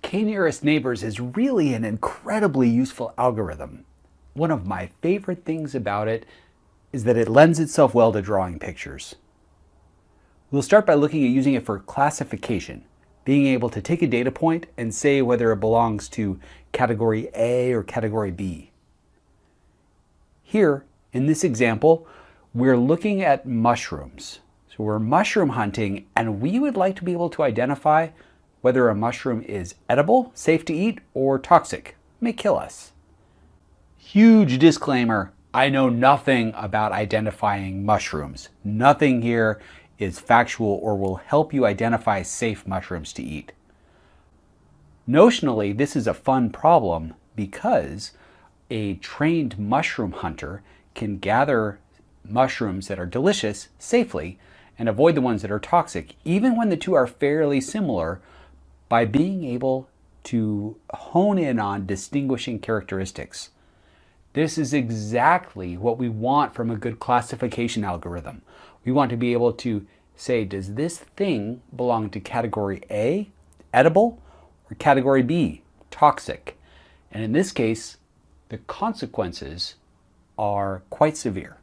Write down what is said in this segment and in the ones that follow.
K-nearest neighbors is really an incredibly useful algorithm. One of my favorite things about it is that it lends itself well to drawing pictures. We'll start by looking at using it for classification, being able to take a data point and say whether it belongs to category A or category B. Here, in this example, we're looking at mushrooms. So we're mushroom hunting, and we would like to be able to identify whether a mushroom is edible, safe to eat, or toxic, may kill us. Huge disclaimer, I know nothing about identifying mushrooms. Nothing here is factual or will help you identify safe mushrooms to eat. Notionally, this is a fun problem because a trained mushroom hunter can gather mushrooms that are delicious safely and avoid the ones that are toxic, even when the two are fairly similar, by being able to hone in on distinguishing characteristics. This is exactly what we want from a good classification algorithm. We want to be able to say, does this thing belong to category A, edible, or category B, toxic? And in this case, the consequences are quite severe.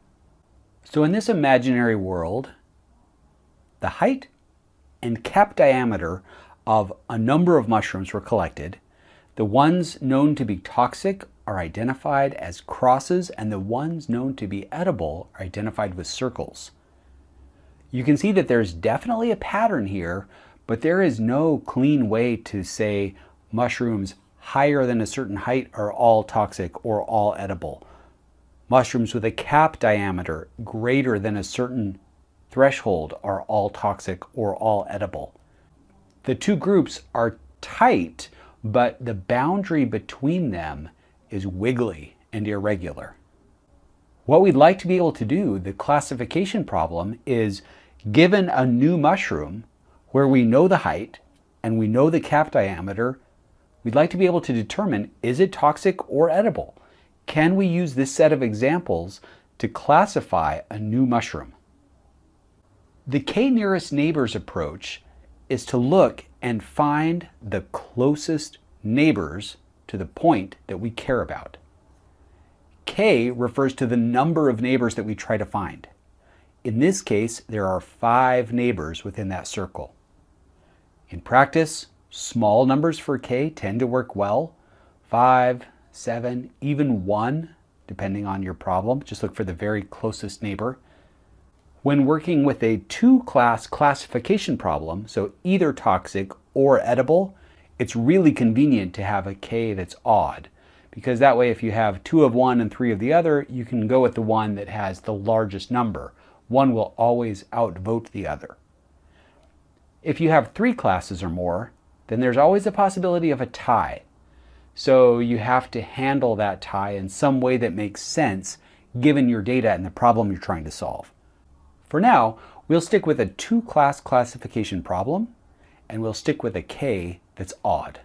So in this imaginary world, the height and cap diameter of a number of mushrooms were collected. The ones known to be toxic are identified as crosses, and the ones known to be edible are identified with circles. You can see that there's definitely a pattern here, but there is no clean way to say mushrooms higher than a certain height are all toxic or all edible. Mushrooms with a cap diameter greater than a certain threshold are all toxic or all edible. The two groups are tight, but the boundary between them is wiggly and irregular. What we'd like to be able to do, the classification problem, is given a new mushroom where we know the height and we know the cap diameter, we'd like to be able to determine, is it toxic or edible? Can we use this set of examples to classify a new mushroom? The K-nearest neighbors approach is to look and find the closest neighbors to the point that we care about. K refers to the number of neighbors that we try to find. In this case, there are 5 neighbors within that circle. In practice, small numbers for K tend to work well. 5, 7, even 1, depending on your problem. Just look for the very closest neighbor. When working with a 2-class classification problem, so either toxic or edible, it's really convenient to have a K that's odd, because that way if you have 2 of one and 3 of the other, you can go with the one that has the largest number. One will always outvote the other. If you have 3 classes or more, then there's always a possibility of a tie. So you have to handle that tie in some way that makes sense given your data and the problem you're trying to solve. For now, we'll stick with a 2-class classification problem, and we'll stick with a K that's odd.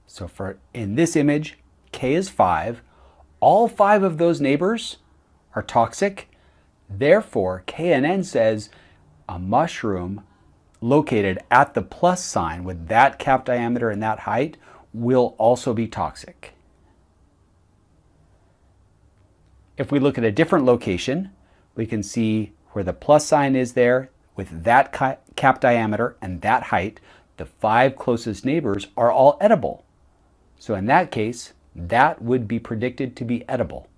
So in this image, K is 5. All 5 of those neighbors are toxic. Therefore, KNN says a mushroom located at the plus sign with that cap diameter and that height will also be toxic. If we look at a different location, we can see where the plus sign is there with that cap diameter and that height, the 5 closest neighbors are all edible. So in that case, that would be predicted to be edible.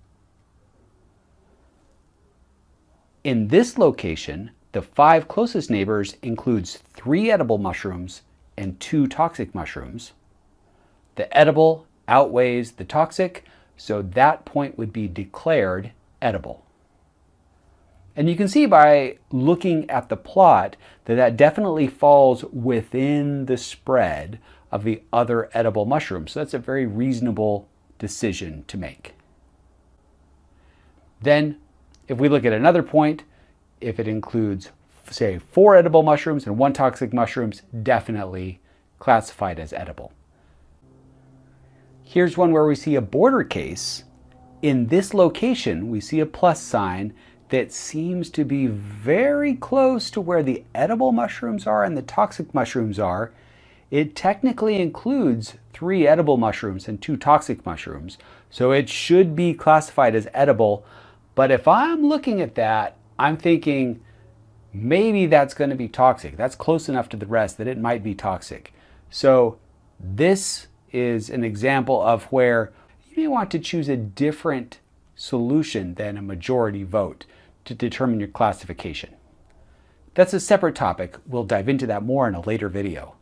In this location, the 5 closest neighbors includes 3 edible mushrooms and 2 toxic mushrooms. The edible outweighs the toxic, so that point would be declared edible. And you can see by looking at the plot that that definitely falls within the spread of the other edible mushrooms. So that's a very reasonable decision to make. Then, if we look at another point, if it includes, say, 4 edible mushrooms and 1 toxic mushrooms, definitely classified as edible. Here's one where we see a border case. In this location, we see a plus sign that seems to be very close to where the edible mushrooms are and the toxic mushrooms are. It technically includes 3 edible mushrooms and 2 toxic mushrooms, so it should be classified as edible. But if I'm looking at that, I'm thinking maybe that's going to be toxic. That's close enough to the rest that it might be toxic. So this is an example of where you may want to choose a different solution than a majority vote to determine your classification. That's a separate topic. We'll dive into that more in a later video.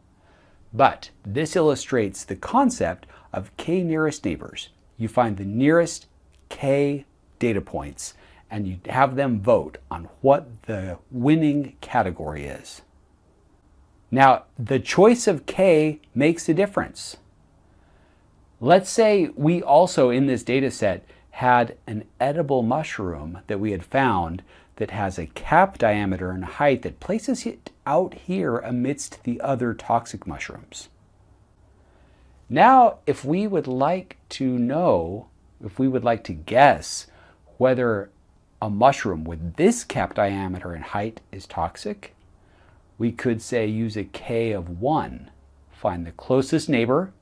But this illustrates the concept of k nearest neighbors. You find the nearest k data points and you have them vote on what the winning category is. Now, the choice of k makes a difference. Let's say we also in this data set had an edible mushroom that we had found that has a cap diameter and height that places it out here amidst the other toxic mushrooms. Now, if we would like to know, if we would like to guess whether a mushroom with this cap diameter and height is toxic, we could say use a k of 1, find the closest neighbor,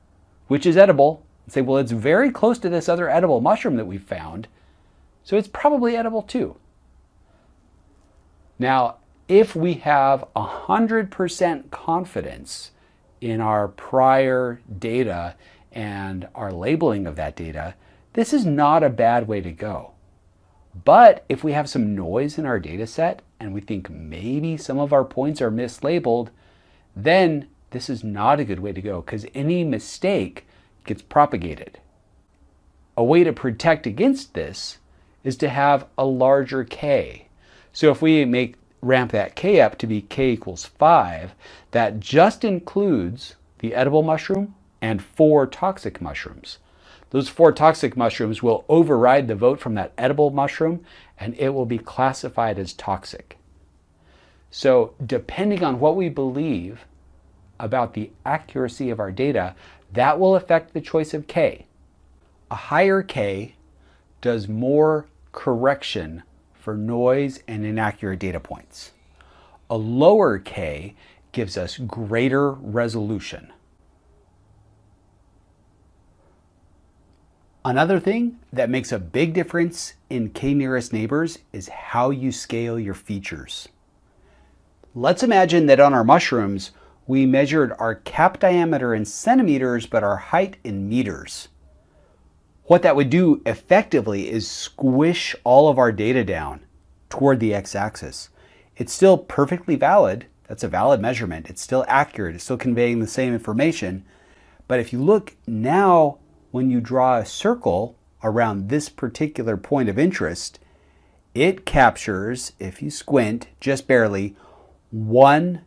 which is edible, and say, well, it's very close to this other edible mushroom that we found, so it's probably edible too. Now, if we have 100% confidence in our prior data and our labeling of that data, this is not a bad way to go. But if we have some noise in our data set and we think maybe some of our points are mislabeled, then this is not a good way to go because any mistake gets propagated. A way to protect against this is to have a larger k. So if we ramp that k up to be k equals 5, that just includes the edible mushroom and 4 toxic mushrooms. Those 4 toxic mushrooms will override the vote from that edible mushroom and it will be classified as toxic. So depending on what we believe about the accuracy of our data, that will affect the choice of k. A higher k does more correction for noise and inaccurate data points. A lower k gives us greater resolution. Another thing that makes a big difference in k nearest neighbors is how you scale your features. Let's imagine that on our mushrooms, we measured our cap diameter in centimeters, but our height in meters. What that would do effectively is squish all of our data down toward the x-axis. It's still perfectly valid. That's a valid measurement. It's still accurate. It's still conveying the same information. But if you look now, when you draw a circle around this particular point of interest, it captures, if you squint just barely, 1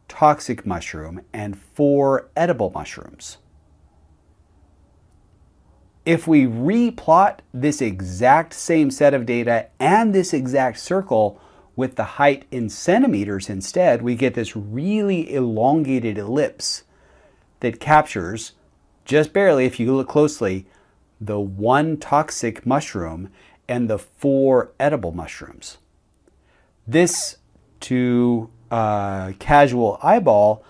toxic mushroom and 4 edible mushrooms. If we replot this exact same set of data and this exact circle with the height in centimeters instead, we get this really elongated ellipse that captures, just barely if you look closely, the 1 toxic mushroom and the 4 edible mushrooms. This, to casual eyeball,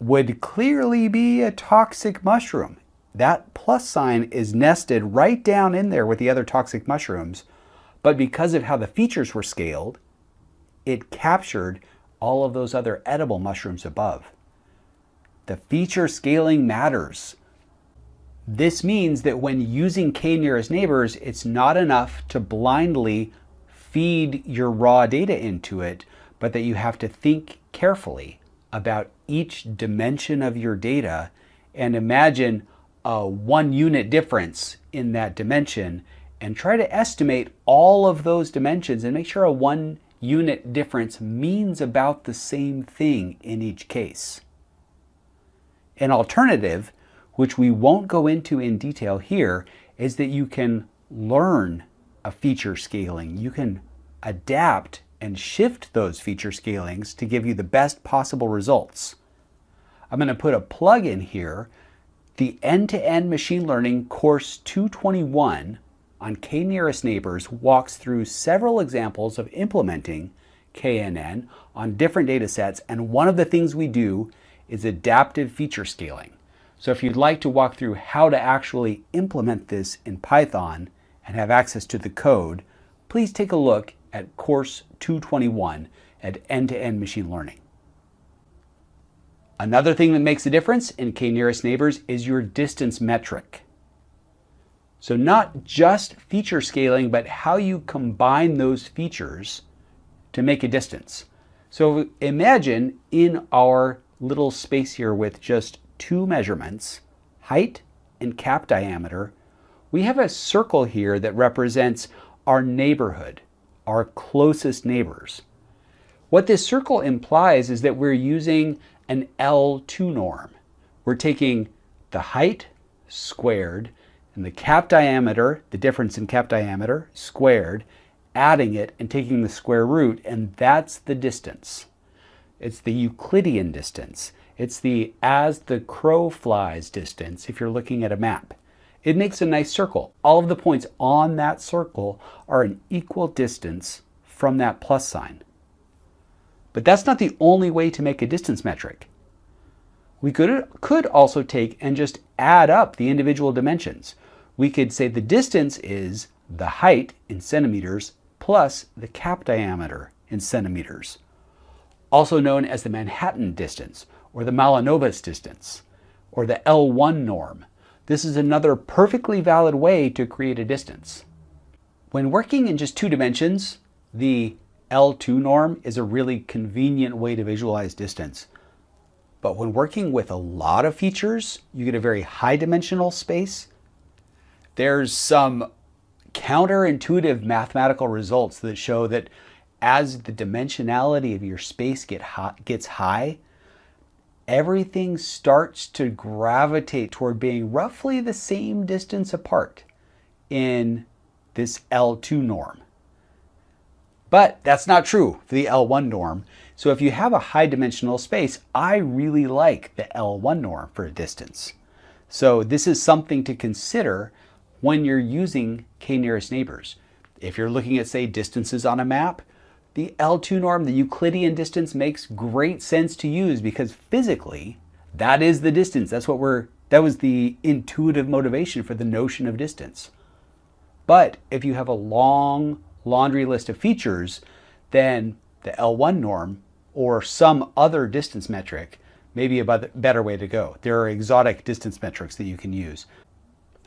would clearly be a toxic mushroom. That plus sign is nested right down in there with the other toxic mushrooms, but because of how the features were scaled, it captured all of those other edible mushrooms above. The feature scaling matters. This means that when using k nearest neighbors, it's not enough to blindly feed your raw data into it, but that you have to think carefully about each dimension of your data and imagine a 1 unit difference in that dimension and try to estimate all of those dimensions and make sure a 1 unit difference means about the same thing in each case. An alternative, which we won't go into in detail here, is that you can learn a feature scaling. You can adapt and shift those feature scalings to give you the best possible results. I'm going to put a plug in here. The End-to-End Machine Learning Course 221 on k nearest neighbors walks through several examples of implementing KNN on different data sets, and one of the things we do is adaptive feature scaling. So if you'd like to walk through how to actually implement this in Python and have access to the code, please take a look at course 221 at End-to-End Machine Learning. Another thing that makes a difference in k-nearest neighbors is your distance metric. So not just feature scaling, but how you combine those features to make a distance. So imagine in our little space here with just two measurements, height and cap diameter, we have a circle here that represents our neighborhood, our closest neighbors. What this circle implies is that we're using an L2 norm. We're taking the height squared and the cap diameter, the difference in cap diameter, squared, adding it and taking the square root, and that's the distance. It's the Euclidean distance. It's the as the crow flies distance if you're looking at a map. It makes a nice circle. All of the points on that circle are an equal distance from that plus sign. But that's not the only way to make a distance metric. We could also take and just add up the individual dimensions. We could say the distance is the height in centimeters plus the cap diameter in centimeters, also known as the Manhattan distance or the Mahalanobis distance or the L1 norm. This is another perfectly valid way to create a distance. When working in just two dimensions, the L2 norm is a really convenient way to visualize distance. But when working with a lot of features, you get a very high dimensional space. There's some counterintuitive mathematical results that show that as the dimensionality of your space gets high, everything starts to gravitate toward being roughly the same distance apart in this L2 norm. But that's not true for the L1 norm. So if you have a high dimensional space, I really like the L1 norm for a distance. So this is something to consider when you're using k-nearest neighbors. If you're looking at, say, distances on a map, the L2 norm, the Euclidean distance, makes great sense to use because physically, that is the distance. That was the intuitive motivation for the notion of distance. But if you have a long laundry list of features, then the L1 norm or some other distance metric may be a better way to go. There are exotic distance metrics that you can use.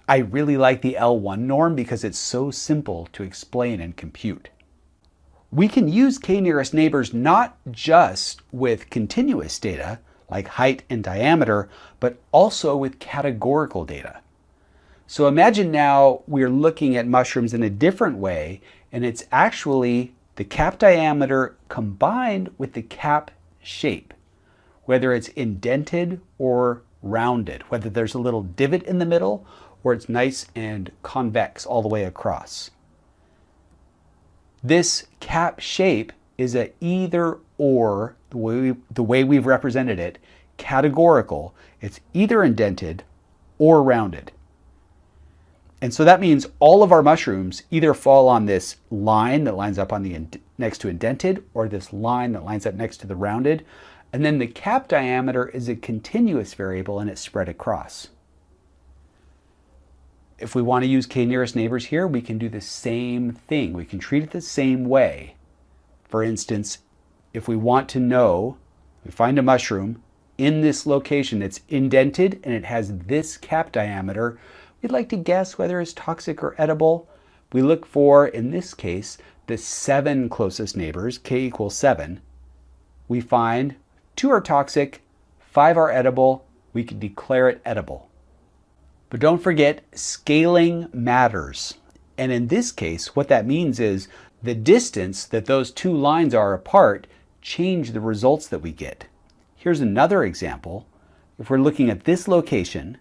I really like the L1 norm because it's so simple to explain and compute. We can use k-nearest neighbors not just with continuous data like height and diameter, but also with categorical data. So imagine now we're looking at mushrooms in a different way, and it's actually the cap diameter combined with the cap shape, whether it's indented or rounded, whether there's a little divot in the middle or it's nice and convex all the way across. This cap shape is a either or, the way we've represented it, categorical. It's either indented or rounded. And so that means all of our mushrooms either fall on this line that lines up on the next to indented or this line that lines up next to the rounded. And then the cap diameter is a continuous variable and it's spread across. If we want to use k-nearest neighbors here, we can do the same thing. We can treat it the same way. For instance, if we want to know, we find a mushroom in this location that's indented and it has this cap diameter, we'd like to guess whether it's toxic or edible. We look for, in this case, the 7 closest neighbors, k equals 7. We find 2 are toxic, 5 are edible. We can declare it edible. But don't forget, scaling matters. And in this case, what that means is the distance that those two lines are apart change the results that we get. Here's another example. If we're looking at this location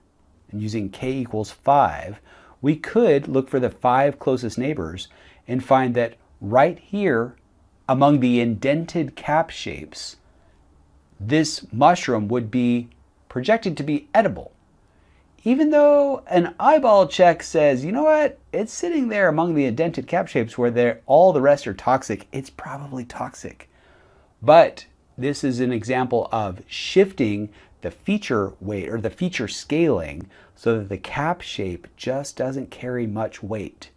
and using k equals 5, we could look for the 5 closest neighbors and find that right here among the indented cap shapes, this mushroom would be projected to be edible. Even though an eyeball check says, you know what, it's sitting there among the indented cap shapes where all the rest are toxic, it's probably toxic. But this is an example of shifting the feature weight or the feature scaling so that the cap shape just doesn't carry much weight.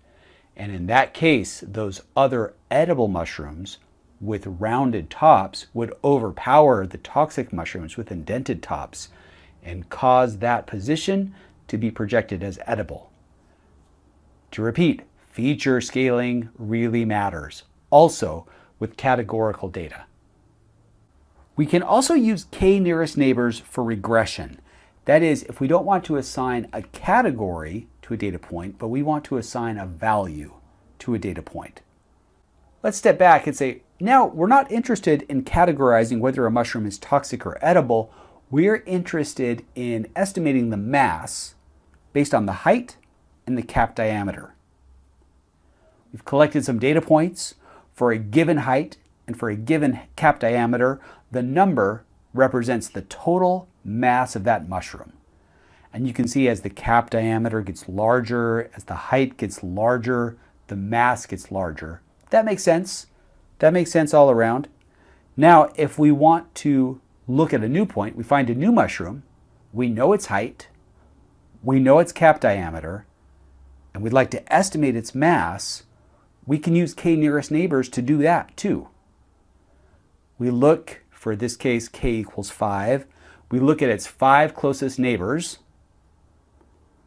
And in that case, those other edible mushrooms with rounded tops would overpower the toxic mushrooms with indented tops and cause that position to be projected as edible. To repeat, feature scaling really matters, also with categorical data. We can also use k-nearest neighbors for regression. That is, if we don't want to assign a category to a data point, but we want to assign a value to a data point. Let's step back and say, now we're not interested in categorizing whether a mushroom is toxic or edible. We're interested in estimating the mass based on the height and the cap diameter. We've collected some data points for a given height and for a given cap diameter. The number represents the total mass of that mushroom. And you can see as the cap diameter gets larger, as the height gets larger, the mass gets larger. That makes sense. That makes sense all around. Now, if we want to look at a new point, we find a new mushroom, we know its height, we know its cap diameter, and we'd like to estimate its mass, we can use k-nearest neighbors to do that too. We look, for this case, k equals 5. We look at its 5 closest neighbors.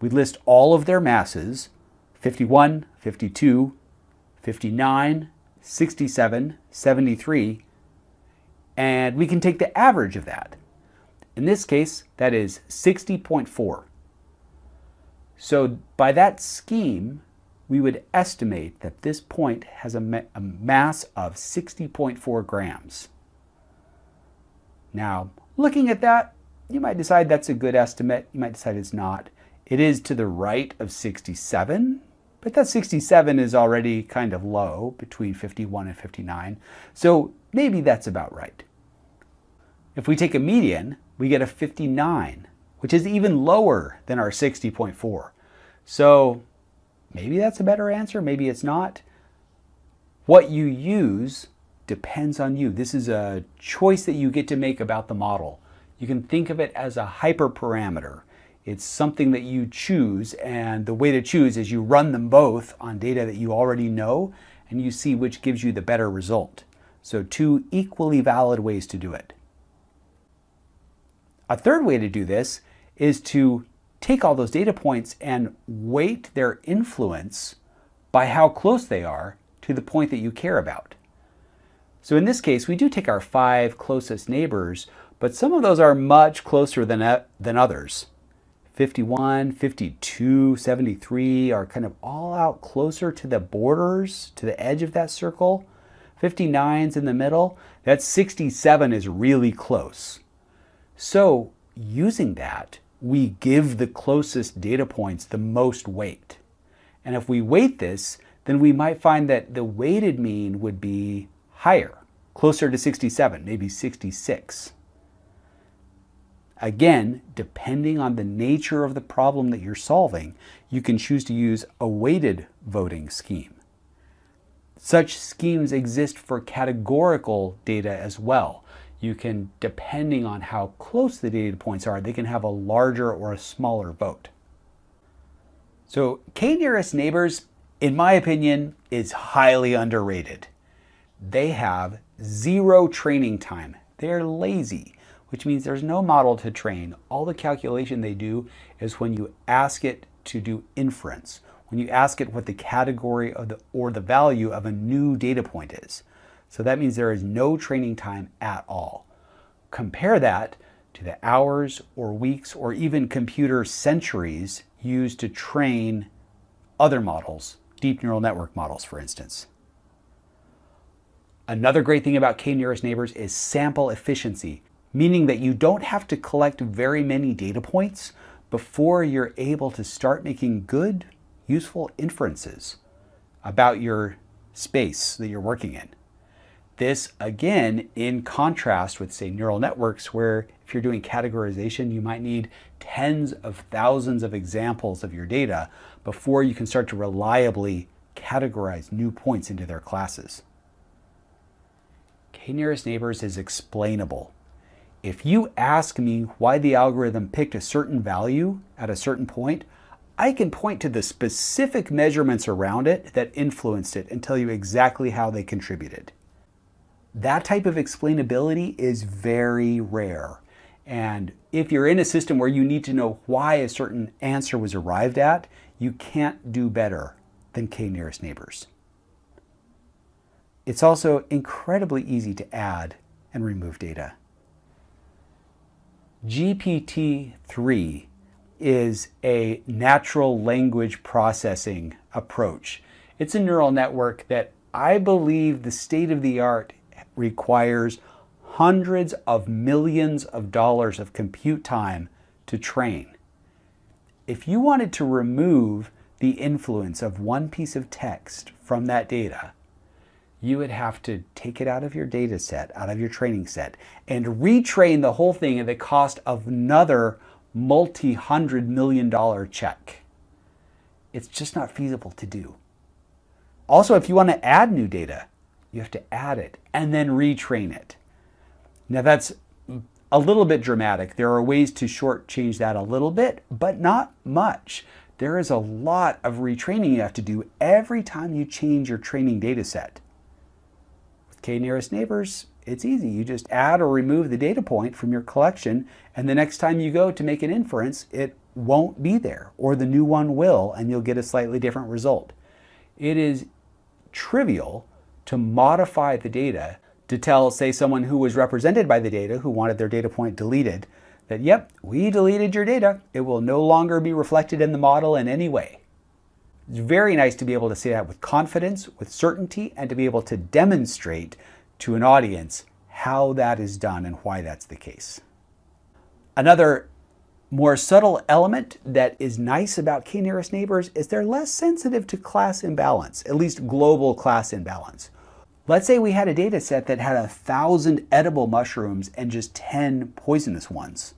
We list all of their masses, 51, 52, 59, 67, 73, and we can take the average of that. In this case, that is 60.4. So by that scheme, we would estimate that this point has a mass of 60.4 grams. Now, looking at that, you might decide that's a good estimate. You might decide it's not. It is to the right of 67, but that 67 is already kind of low, between 51 and 59. So maybe that's about right. If we take a median, we get a 59, which is even lower than our 60.4. So maybe that's a better answer, maybe it's not. What you use depends on you. This is a choice that you get to make about the model. You can think of it as a hyperparameter. It's something that you choose, and the way to choose is you run them both on data that you already know, and you see which gives you the better result. So 2 equally valid ways to do it. A third way to do this is to take all those data points and weight their influence by how close they are to the point that you care about. So in this case, we do take our 5 closest neighbors, but some of those are much closer than others. 51, 52, 73 are kind of all out closer to the borders, to the edge of that circle. 59's in the middle. That 67 is really close. So using that, we give the closest data points the most weight. And if we weight this, then we might find that the weighted mean would be higher, closer to 67, maybe 66. Again, depending on the nature of the problem that you're solving, you can choose to use a weighted voting scheme. Such schemes exist for categorical data as well. You can, depending on how close the data points are, they can have a larger or a smaller vote. So k-nearest neighbors, in my opinion, is highly underrated. They have 0 training time. They're lazy, which means there's no model to train. All the calculation they do is when you ask it to do inference, when you ask it what the category of or the value of a new data point is. So that means there is no training time at all. Compare that to the hours or weeks or even computer centuries used to train other models, deep neural network models, for instance. Another great thing about k-nearest neighbors is sample efficiency, meaning that you don't have to collect very many data points before you're able to start making good, useful inferences about your space that you're working in. This, again, in contrast with, say, neural networks, where if you're doing categorization, you might need tens of thousands of examples of your data before you can start to reliably categorize new points into their classes. K-nearest neighbors is explainable. If you ask me why the algorithm picked a certain value at a certain point, I can point to the specific measurements around it that influenced it and tell you exactly how they contributed. That type of explainability is very rare. And if you're in a system where you need to know why a certain answer was arrived at, you can't do better than K-nearest neighbors. It's also incredibly easy to add and remove data. GPT-3 is a natural language processing approach. It's a neural network that I believe the state of the art requires hundreds of millions of dollars of compute time to train. If you wanted to remove the influence of one piece of text from that data, you would have to take it out of your data set, out of your training set, and retrain the whole thing at the cost of another multi-hundred million dollar check. It's just not feasible to do. Also, if you want to add new data, you have to add it and then retrain it. Now that's a little bit dramatic. There are ways to shortchange that a little bit, but not much. There is a lot of retraining you have to do every time you change your training data set. With K-nearest neighbors, it's easy. You just add or remove the data point from your collection, and the next time you go to make an inference, it won't be there, or the new one will, and you'll get a slightly different result. It is trivial to modify the data to tell, say, someone who was represented by the data, who wanted their data point deleted, that, yep, we deleted your data. It will no longer be reflected in the model in any way. It's very nice to be able to say that with confidence, with certainty, and to be able to demonstrate to an audience how that is done and why that's the case. Another more subtle element that is nice about K-nearest neighbors is they're less sensitive to class imbalance, at least global class imbalance. Let's say we had a data set that had 1,000 edible mushrooms and just 10 poisonous ones.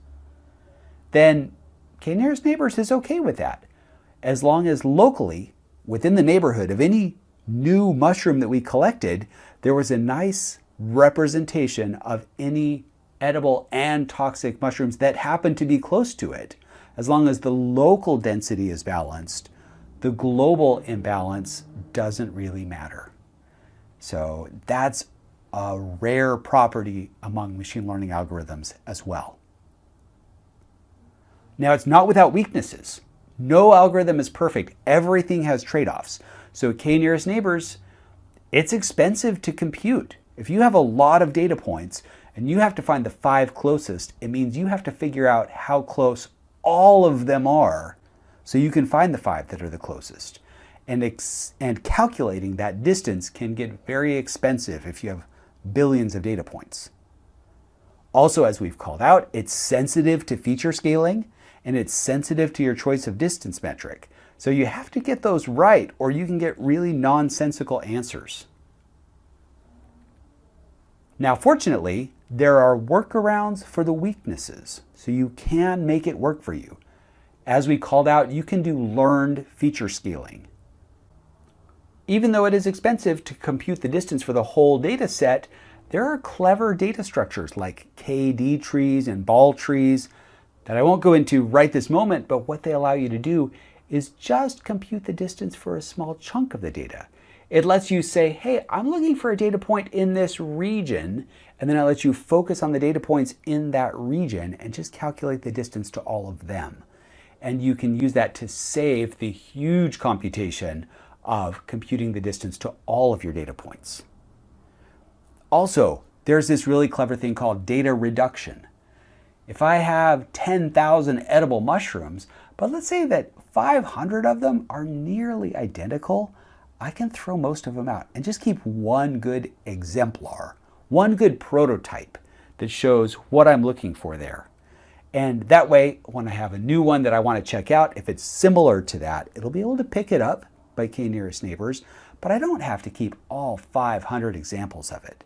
Then K-nearest neighbors is okay with that, as long as locally, within the neighborhood of any new mushroom that we collected, there was a nice representation of any edible and toxic mushrooms that happen to be close to it. As long as the local density is balanced, the global imbalance doesn't really matter. So that's a rare property among machine learning algorithms as well. Now, it's not without weaknesses. No algorithm is perfect. Everything has trade-offs. So K-nearest neighbors, it's expensive to compute. If you have a lot of data points and you have to find the 5 closest, it means you have to figure out how close all of them are so you can find the 5 that are the closest. And calculating that distance can get very expensive if you have billions of data points. Also, as we've called out, it's sensitive to feature scaling and it's sensitive to your choice of distance metric. So you have to get those right or you can get really nonsensical answers. Now, fortunately, there are workarounds for the weaknesses, so you can make it work for you. As we called out, you can do learned feature scaling. Even though it is expensive to compute the distance for the whole data set, there are clever data structures like KD trees and ball trees that I won't go into right this moment, but what they allow you to do is just compute the distance for a small chunk of the data. It lets you say, hey, I'm looking for a data point in this region, and then it lets you focus on the data points in that region and just calculate the distance to all of them. And you can use that to save the huge computation of computing the distance to all of your data points. Also, there's this really clever thing called data reduction. If I have 10,000 edible mushrooms, but let's say that 500 of them are nearly identical, I can throw most of them out and just keep one good exemplar, one good prototype that shows what I'm looking for there. And that way, when I have a new one that I want to check out, if it's similar to that, it'll be able to pick it up by K-nearest neighbors, but I don't have to keep all 500 examples of it.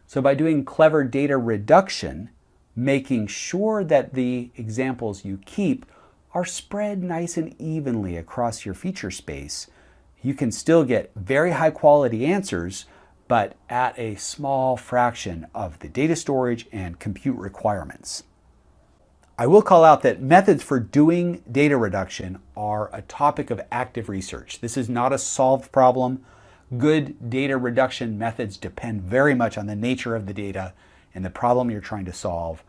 So by doing clever data reduction, making sure that the examples you keep are spread nice and evenly across your feature space, you can still get very high quality answers, but at a small fraction of the data storage and compute requirements. I will call out that methods for doing data reduction are a topic of active research. This is not a solved problem. Good data reduction methods depend very much on the nature of the data and the problem you're trying to solve.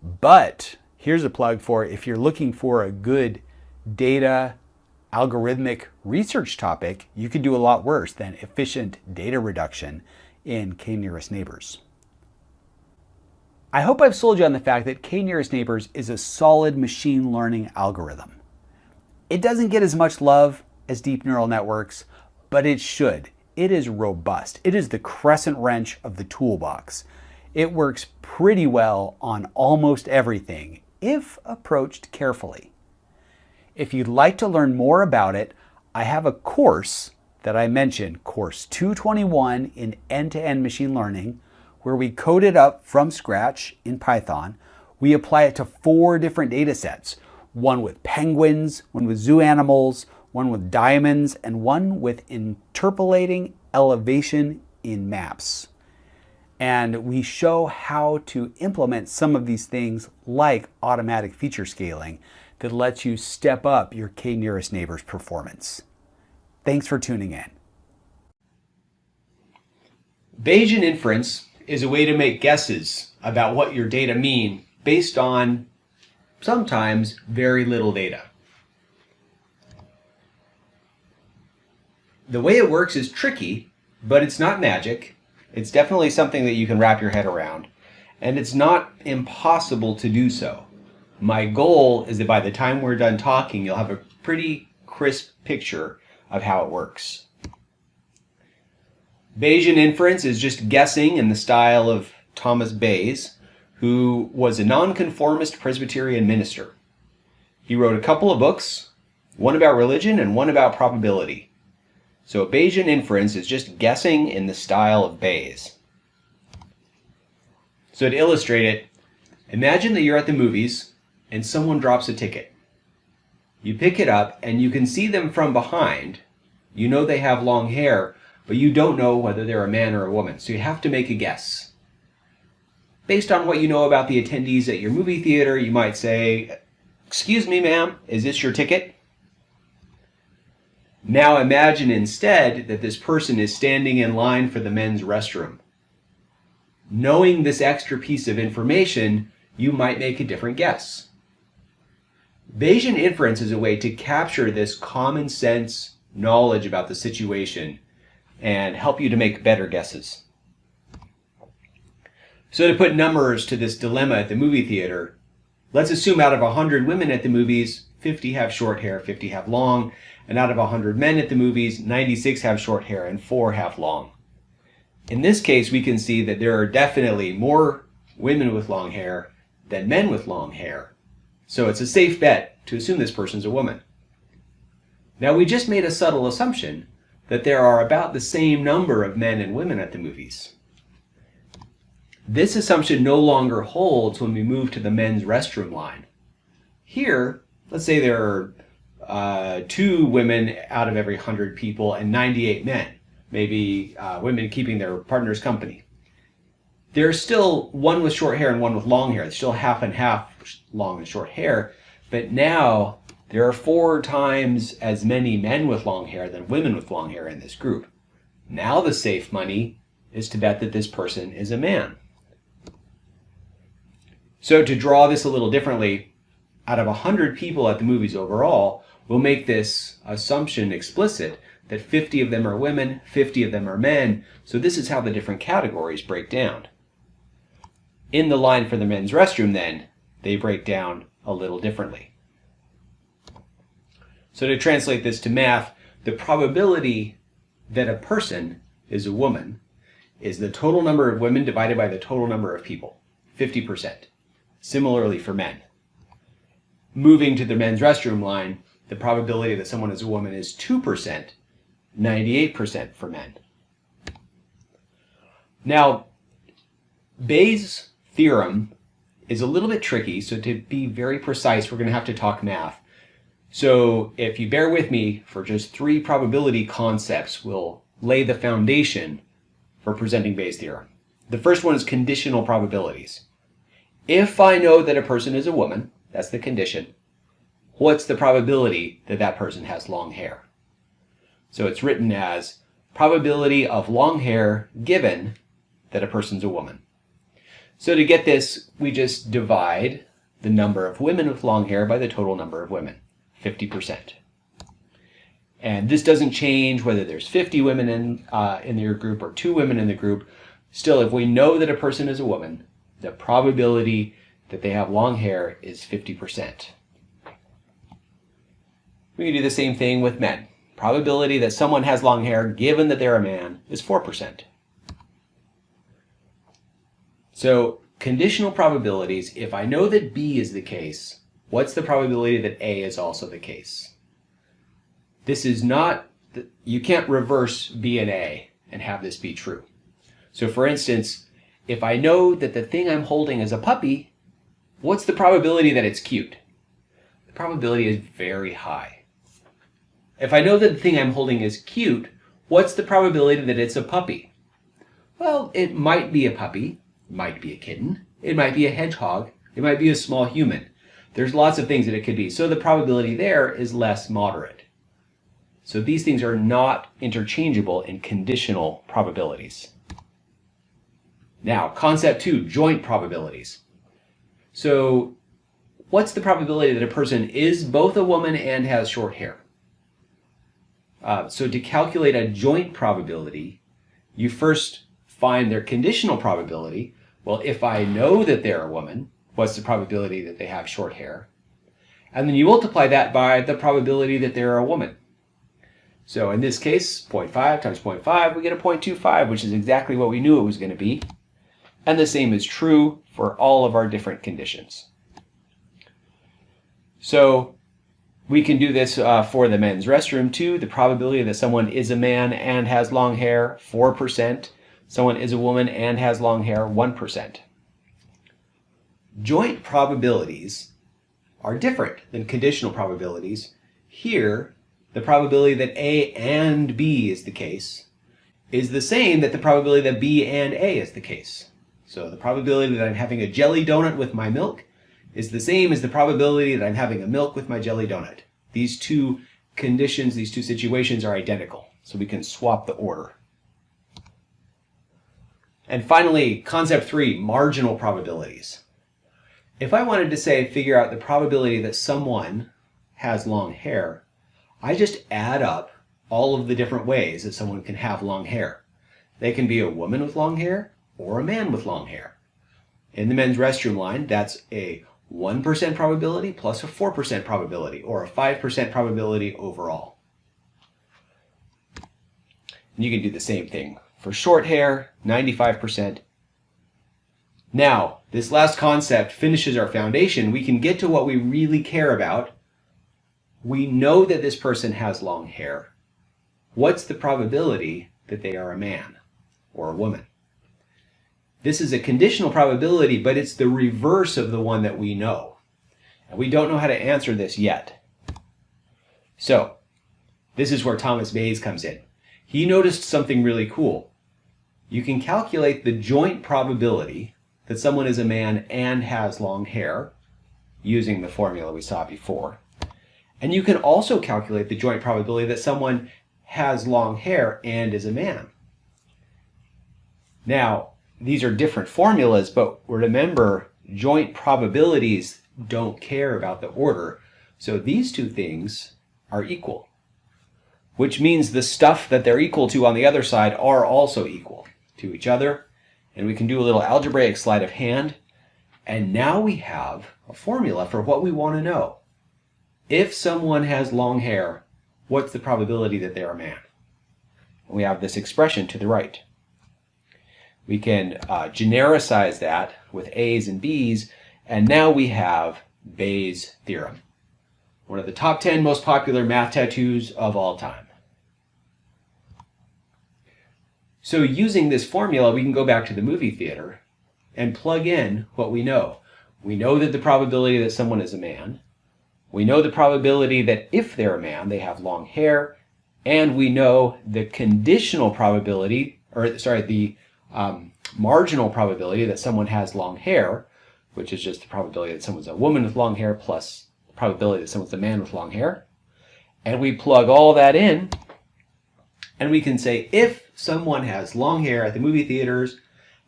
But here's a plug for if you're looking for a good data algorithmic research topic, you could do a lot worse than efficient data reduction in K-nearest neighbors. I hope I've sold you on the fact that K-nearest neighbors is a solid machine learning algorithm. It doesn't get as much love as deep neural networks, but it should. It is robust. It is the crescent wrench of the toolbox. It works pretty well on almost everything if approached carefully. If you'd like to learn more about it, I have a course that I mentioned, Course 221 in End-to-End Machine Learning, where we code it up from scratch in Python. We apply it to 4 different data sets, one with penguins, one with zoo animals, one with diamonds, and one with interpolating elevation in maps. And we show how to implement some of these things like automatic feature scaling that lets you step up your K-nearest neighbors performance. Thanks for tuning in. Bayesian inference is a way to make guesses about what your data mean based on sometimes very little data. The way it works is tricky, but it's not magic. It's definitely something that you can wrap your head around, and it's not impossible to do so. My goal is that by the time we're done talking, you'll have a pretty crisp picture of how it works. Bayesian inference is just guessing in the style of Thomas Bayes, who was a nonconformist Presbyterian minister. He wrote a couple of books, one about religion and one about probability. So Bayesian inference is just guessing in the style of Bayes. So to illustrate it, imagine that you're at the movies and someone drops a ticket. You pick it up and you can see them from behind. You know they have long hair, but you don't know whether they're a man or a woman, so you have to make a guess. Based on what you know about the attendees at your movie theater, you might say, "Excuse me, ma'am, is this your ticket?" Now imagine instead that this person is standing in line for the men's restroom. Knowing this extra piece of information, you might make a different guess. Bayesian inference is a way to capture this common sense knowledge about the situation and help you to make better guesses. So to put numbers to this dilemma at the movie theater, let's assume out of 100 women at the movies, 50 have short hair, 50 have long, and out of 100 men at the movies, 96 have short hair and 4 have long. In this case, we can see that there are definitely more women with long hair than men with long hair. So it's a safe bet to assume this person's a woman. Now we just made a subtle assumption that there are about the same number of men and women at the movies. This assumption no longer holds when we move to the men's restroom line. Here, let's say there are 2 women out of every 100 people and 98 men, maybe women keeping their partners company. There's still one with short hair and one with long hair. It's still half and half long and short hair, but now there are 4 times as many men with long hair than women with long hair in this group. Now the safe money is to bet that this person is a man. So to draw this a little differently, out of 100 people at the movies overall, we'll make this assumption explicit that 50 of them are women, 50 of them are men, so this is how the different categories break down. In the line for the men's restroom then, they break down a little differently. So to translate this to math, the probability that a person is a woman is the total number of women divided by the total number of people, 50%. Similarly for men. Moving to the men's restroom line, the probability that someone is a woman is 2%, 98% for men. Now, Bayes' theorem is a little bit tricky, so to be very precise, we're going to have to talk math. So if you bear with me for just 3 probability concepts, we'll lay the foundation for presenting Bayes' theorem. The first one is conditional probabilities. If I know that a person is a woman, that's the condition, what's the probability that that person has long hair? So it's written as probability of long hair given that a person's a woman. So to get this, we just divide the number of women with long hair by the total number of women, 50%. And this doesn't change whether there's 50 women in your group or 2 women in the group. Still, if we know that a person is a woman, the probability that they have long hair is 50%. We can do the same thing with men. Probability that someone has long hair given that they're a man is 4%. So conditional probabilities, if I know that B is the case, what's the probability that A is also the case? This is not, you can't reverse B and A and have this be true. So for instance, if I know that the thing I'm holding is a puppy, what's the probability that it's cute? The probability is very high. If I know that the thing I'm holding is cute, what's the probability that it's a puppy? Well, it might be a puppy, it might be a kitten, it might be a hedgehog, it might be a small human. There's lots of things that it could be. So the probability there is less moderate. So these things are not interchangeable in conditional probabilities. Now, concept 2, joint probabilities. So what's the probability that a person is both a woman and has short hair? So to calculate a joint probability, you first find their conditional probability. Well, if I know that they're a woman, what's the probability that they have short hair? And then you multiply that by the probability that they're a woman. So in this case, 0.5 times 0.5, we get a 0.25, which is exactly what we knew it was going to be. And the same is true for all of our different conditions. So we can do this for the men's restroom too. The probability that someone is a man and has long hair, 4%. Someone is a woman and has long hair, 1%. Joint probabilities are different than conditional probabilities. Here, the probability that A and B is the case is the same that the probability that B and A is the case. So the probability that I'm having a jelly donut with my milk is the same as the probability that I'm having a milk with my jelly donut. These two conditions, these two situations are identical, so we can swap the order. And finally, concept 3, marginal probabilities. If I wanted to say figure out the probability that someone has long hair, I just add up all of the different ways that someone can have long hair. They can be a woman with long hair or a man with long hair. In the men's restroom line, that's a 1% probability plus a 4% probability, or a 5% probability overall. And you can do the same thing for short hair, 95%. Now, this last concept finishes our foundation. We can get to what we really care about. We know that this person has long hair. What's the probability that they are a man or a woman? This is a conditional probability, but it's the reverse of the one that we know. And we don't know how to answer this yet. So, this is where Thomas Bayes comes in. He noticed something really cool. You can calculate the joint probability that someone is a man and has long hair using the formula we saw before. And you can also calculate the joint probability that someone has long hair and is a man. Now, these are different formulas, but remember, joint probabilities don't care about the order. So these two things are equal, which means the stuff that they're equal to on the other side are also equal to each other. And we can do a little algebraic sleight of hand. And now we have a formula for what we want to know. If someone has long hair, what's the probability that they're a man? And we have this expression to the right. We can genericize that with A's and B's, and now we have Bayes' theorem, one of the top 10 most popular math tattoos of all time. So using this formula, we can go back to the movie theater and plug in what we know. We know that the probability that someone is a man. We know the probability that if they're a man, they have long hair. And we know the conditional probability the marginal probability that someone has long hair, which is just the probability that someone's a woman with long hair plus the probability that someone's a man with long hair. And we plug all that in, and we can say if someone has long hair at the movie theaters,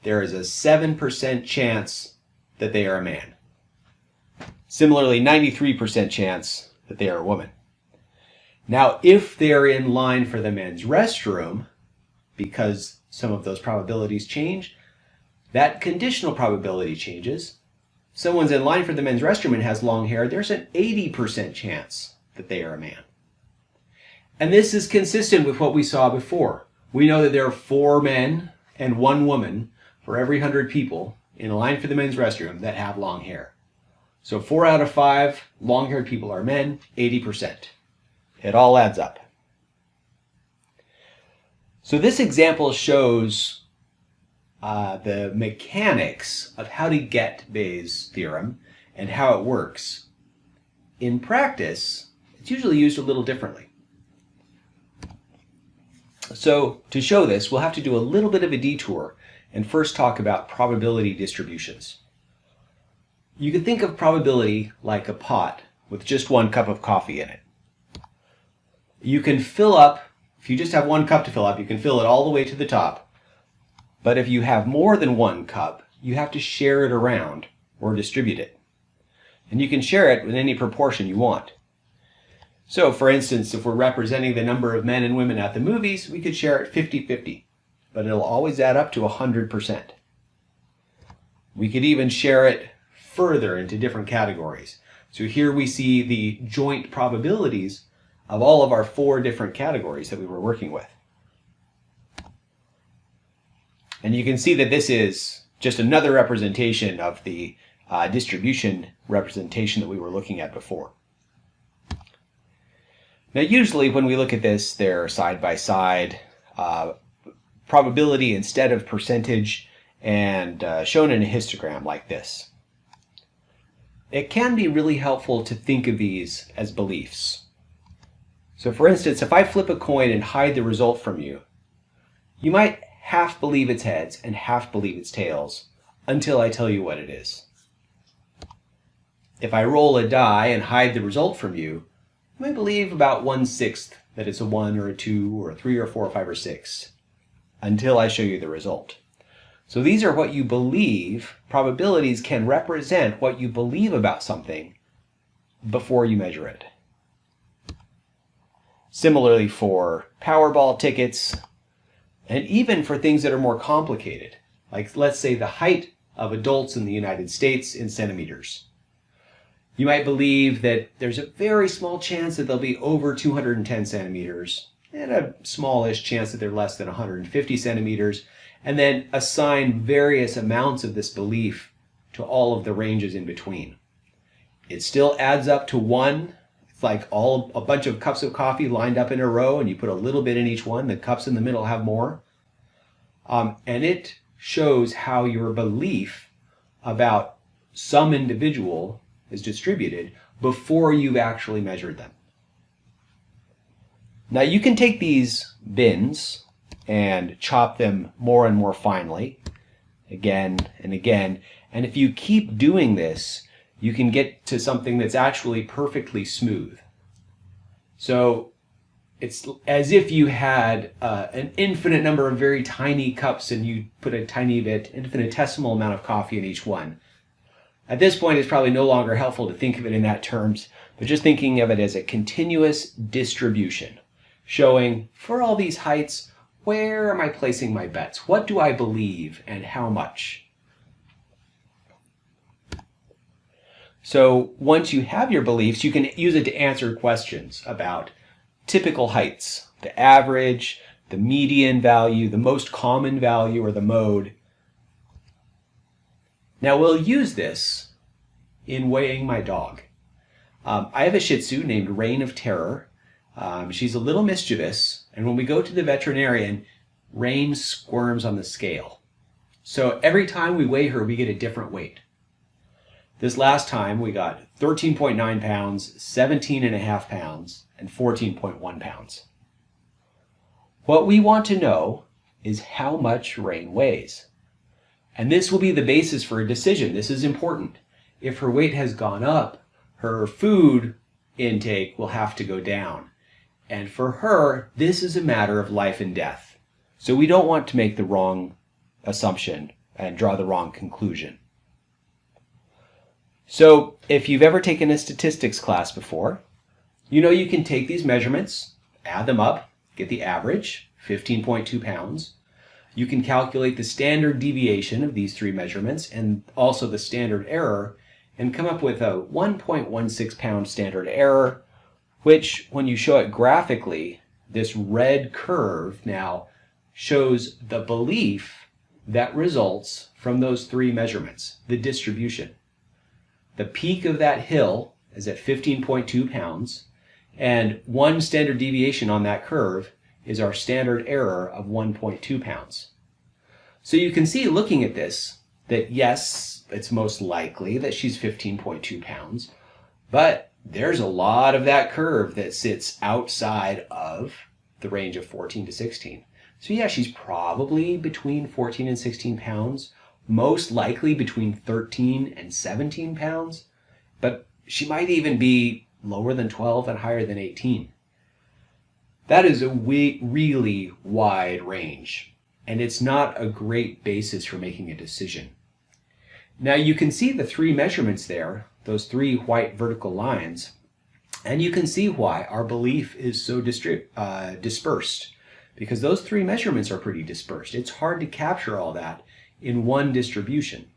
there is a 7% chance that they are a man. Similarly, 93% chance that they are a woman. Now, if they're in line for the men's restroom, because some of those probabilities change, that conditional probability changes. Someone's in line for the men's restroom and has long hair, there's an 80% chance that they are a man. And this is consistent with what we saw before. We know that there are 4 men and 1 woman for every 100 people in line for the men's restroom that have long hair. So 4 out of 5 long-haired people are men, 80%. It all adds up. So this example shows the mechanics of how to get Bayes' theorem and how it works. In practice, it's usually used a little differently. So to show this, we'll have to do a little bit of a detour and first talk about probability distributions. You can think of probability like a pot with just 1 cup of coffee in it. You can fill up, if you just have 1 cup to fill up, you can fill it all the way to the top. But if you have more than 1 cup, you have to share it around or distribute it. And you can share it with any proportion you want. So for instance, if we're representing the number of men and women at the movies, we could share it 50-50, but it'll always add up to 100%. We could even share it further into different categories. So here we see the joint probabilities of all of our 4 different categories that we were working with. And you can see that this is just another representation of the distribution representation that we were looking at before. Now usually when we look at this, they're side by side, probability instead of percentage, and shown in a histogram like this. It can be really helpful to think of these as beliefs. So for instance, if I flip a coin and hide the result from you, you might half believe it's heads and half believe it's tails until I tell you what it is. If I roll a die and hide the result from you, you might believe about 1/6 that it's a 1 or a 2 or a 3 or 4 or 5 or 6 until I show you the result. So these are what you believe. Probabilities can represent what you believe about something before you measure it. Similarly for Powerball tickets, and even for things that are more complicated, like let's say the height of adults in the United States in centimeters. You might believe that there's a very small chance that they'll be over 210 centimeters and a smallish chance that they're less than 150 centimeters, and then assign various amounts of this belief to all of the ranges in between. It still adds up to 1. It's like a bunch of cups of coffee lined up in a row, and you put a little bit in each one. The cups in the middle have more. And it shows how your belief about some individual is distributed before you've actually measured them. Now you can take these bins and chop them more and more finely, again and again, and if you keep doing this, you can get to something that's actually perfectly smooth. So it's as if you had an infinite number of very tiny cups and you put a tiny bit, infinitesimal amount of coffee in each one. At this point, it's probably no longer helpful to think of it in that terms, but just thinking of it as a continuous distribution, showing for all these heights, where am I placing my bets? What do I believe and how much? So once you have your beliefs, you can use it to answer questions about typical heights, the average, the median value, the most common value, or the mode. Now we'll use this in weighing my dog. I have a Shih Tzu named Reign of Terror. She's a little mischievous, and when we go to the veterinarian, Reign squirms on the scale. So every time we weigh her, we get a different weight. This last time we got 13.9 pounds, 17.5 pounds, and 14.1 pounds. What we want to know is how much Rain weighs. And this will be the basis for a decision. This is important. If her weight has gone up, her food intake will have to go down. And for her, this is a matter of life and death. So we don't want to make the wrong assumption and draw the wrong conclusion. So if you've ever taken a statistics class before, you know you can take these measurements, add them up, get the average, 15.2 pounds. You can calculate the standard deviation of these three measurements and also the standard error and come up with a 1.16 pound standard error, which when you show it graphically, this red curve now shows the belief that results from those three measurements, the distribution. The peak of that hill is at 15.2 pounds, and one standard deviation on that curve is our standard error of 1.2 pounds. So you can see looking at this that yes, it's most likely that she's 15.2 pounds, but there's a lot of that curve that sits outside of the range of 14 to 16. So yeah, she's probably between 14 and 16 pounds, most likely between 13 and 17 pounds, but she might even be lower than 12 and higher than 18. That is a really wide range, and it's not a great basis for making a decision. Now you can see the three measurements there, those three white vertical lines, and you can see why our belief is so dispersed, because those three measurements are pretty dispersed. It's hard to capture all that in one distribution.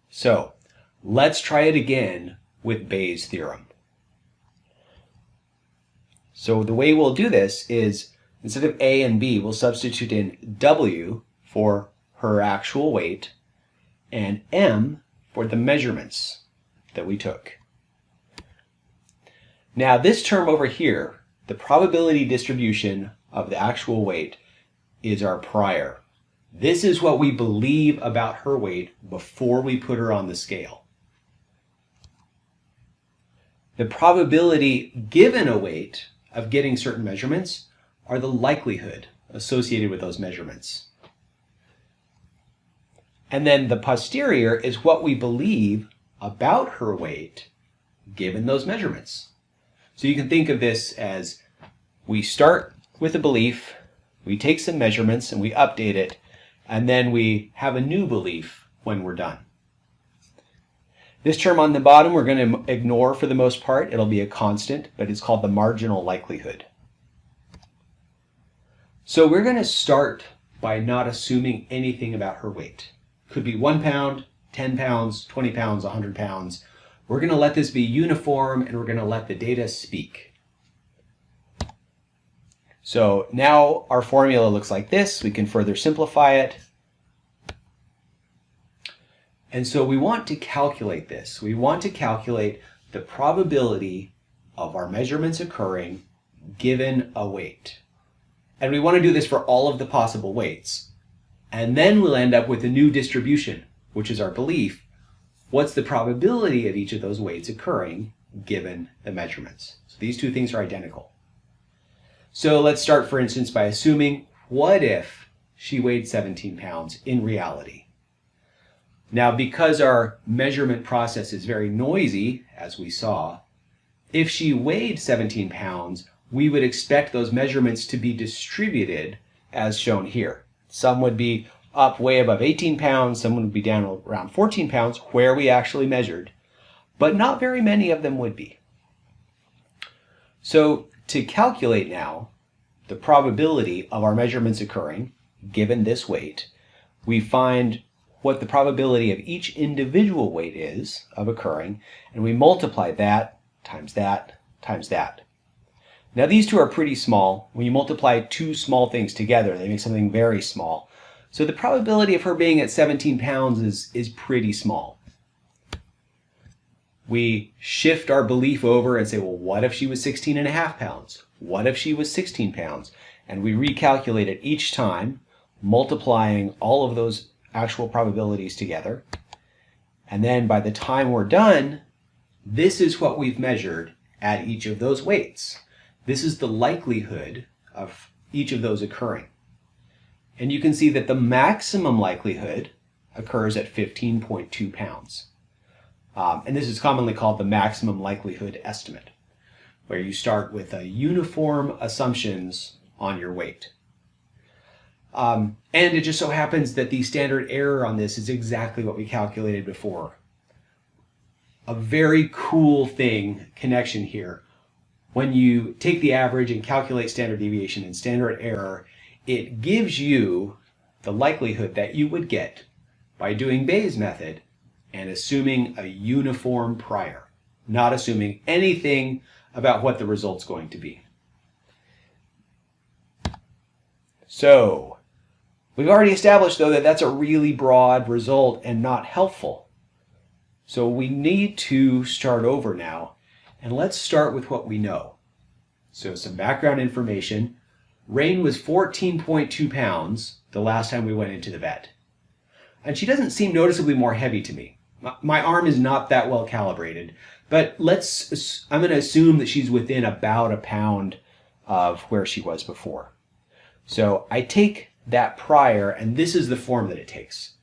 So let's try it again with Bayes' theorem. So the way we'll do this is, instead of A and B, we'll substitute in W for her actual weight and M for the measurements that we took. Now this term over here, the probability distribution of the actual weight, is our prior. This is what we believe about her weight before we put her on the scale. The probability given a weight of getting certain measurements are the likelihood associated with those measurements. And then the posterior is what we believe about her weight given those measurements. So you can think of this as we start with a belief, we take some measurements and we update it, and then we have a new belief when we're done. This term on the bottom we're going to ignore for the most part. It'll be a constant, but it's called the marginal likelihood. So we're going to start by not assuming anything about her weight. Could be 1 pound, 10 pounds, 20 pounds, 100 pounds. We're going to let this be uniform and we're going to let the data speak. So now our formula looks like this. We can further simplify it. And so we want to calculate this. We want to calculate the probability of our measurements occurring given a weight. And we want to do this for all of the possible weights. And then we'll end up with a new distribution, which is our belief. What's the probability of each of those weights occurring given the measurements? So these two things are identical. So let's start, for instance, by assuming, what if she weighed 17 pounds in reality? Now, because our measurement process is very noisy, as we saw, if she weighed 17 pounds, we would expect those measurements to be distributed as shown here. Some would be up way above 18 pounds, some would be down around 14 pounds, where we actually measured, but not very many of them would be. So to calculate now the probability of our measurements occurring, given this weight, we find what the probability of each individual weight is of occurring, and we multiply that times that times that. Now these two are pretty small. When you multiply two small things together, they make something very small. So the probability of her being at 17 pounds is pretty small. We shift our belief over and say, well, what if she was 16.5 pounds? What if she was 16 pounds? And we recalculate it each time, multiplying all of those actual probabilities together. And then by the time we're done, this is what we've measured at each of those weights. This is the likelihood of each of those occurring. And you can see that the maximum likelihood occurs at 15.2 pounds. And this is commonly called the maximum likelihood estimate, where you start with uniform assumptions on your weight. And it just so happens that the standard error on this is exactly what we calculated before. A very cool connection here. When you take the average and calculate standard deviation and standard error, it gives you the likelihood that you would get by doing Bayes' method and assuming a uniform prior, not assuming anything about what the result's going to be. So, we've already established, though, that that's a really broad result and not helpful. So we need to start over now, and let's start with what we know. So some background information. Rain was 14.2 pounds the last time we went into the vet. And she doesn't seem noticeably more heavy to me. My arm is not that well calibrated, but I'm going to assume that she's within about a pound of where she was before. So I take that prior, and this is the form that it takes.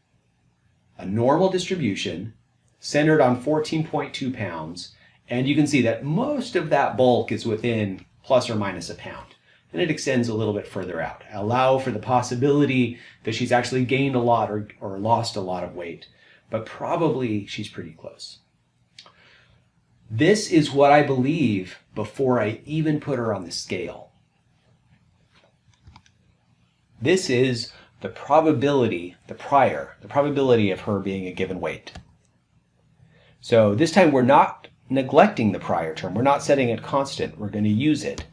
A normal distribution centered on 14.2 pounds, and you can see that most of that bulk is within plus or minus a pound. And it extends a little bit further out. Allow for the possibility that she's actually gained a lot or lost a lot of weight, but probably she's pretty close. This is what I believe before I even put her on the scale. This is the probability, the probability of her being a given weight. So this time we're not neglecting the prior term. We're not setting it constant. We're going to use it.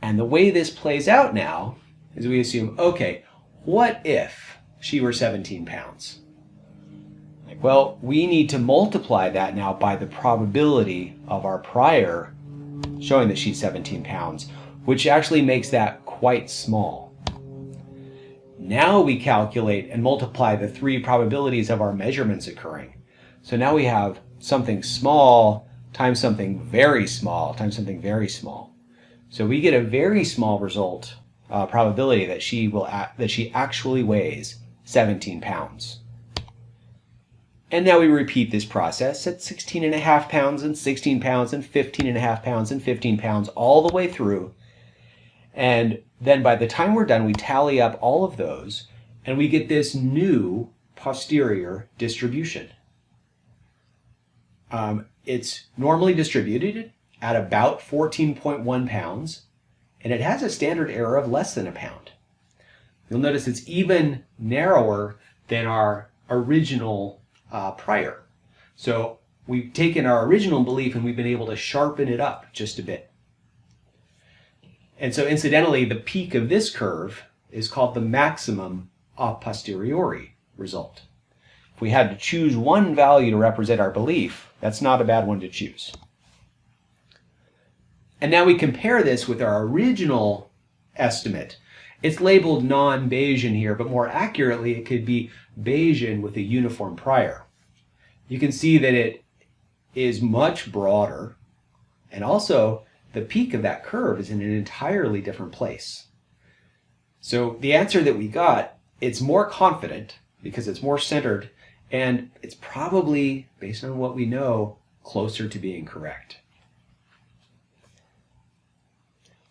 And the way this plays out now is we assume, okay, what if she were 17 pounds? Well, we need to multiply that now by the probability of our prior showing that she's 17 pounds, which actually makes that quite small. Now we calculate and multiply the three probabilities of our measurements occurring. So now we have something small times something very small times something very small. So we get a very small result probability that she actually weighs 17 pounds. And now we repeat this process at 16.5 pounds and 16 pounds and 15.5 pounds and 15 pounds all the way through. And then by the time we're done, we tally up all of those and we get this new posterior distribution. It's normally distributed at about 14.1 pounds, and it has a standard error of less than a pound. You'll notice it's even narrower than our original prior. So we've taken our original belief and we've been able to sharpen it up just a bit. And so incidentally, the peak of this curve is called the maximum a posteriori result. If we had to choose one value to represent our belief, that's not a bad one to choose. And now we compare this with our original estimate. It's labeled non-Bayesian here, but more accurately it could be Bayesian with a uniform prior. You can see that it is much broader, and also the peak of that curve is in an entirely different place. So the answer that we got, it's more confident because it's more centered, and it's probably, based on what we know, closer to being correct.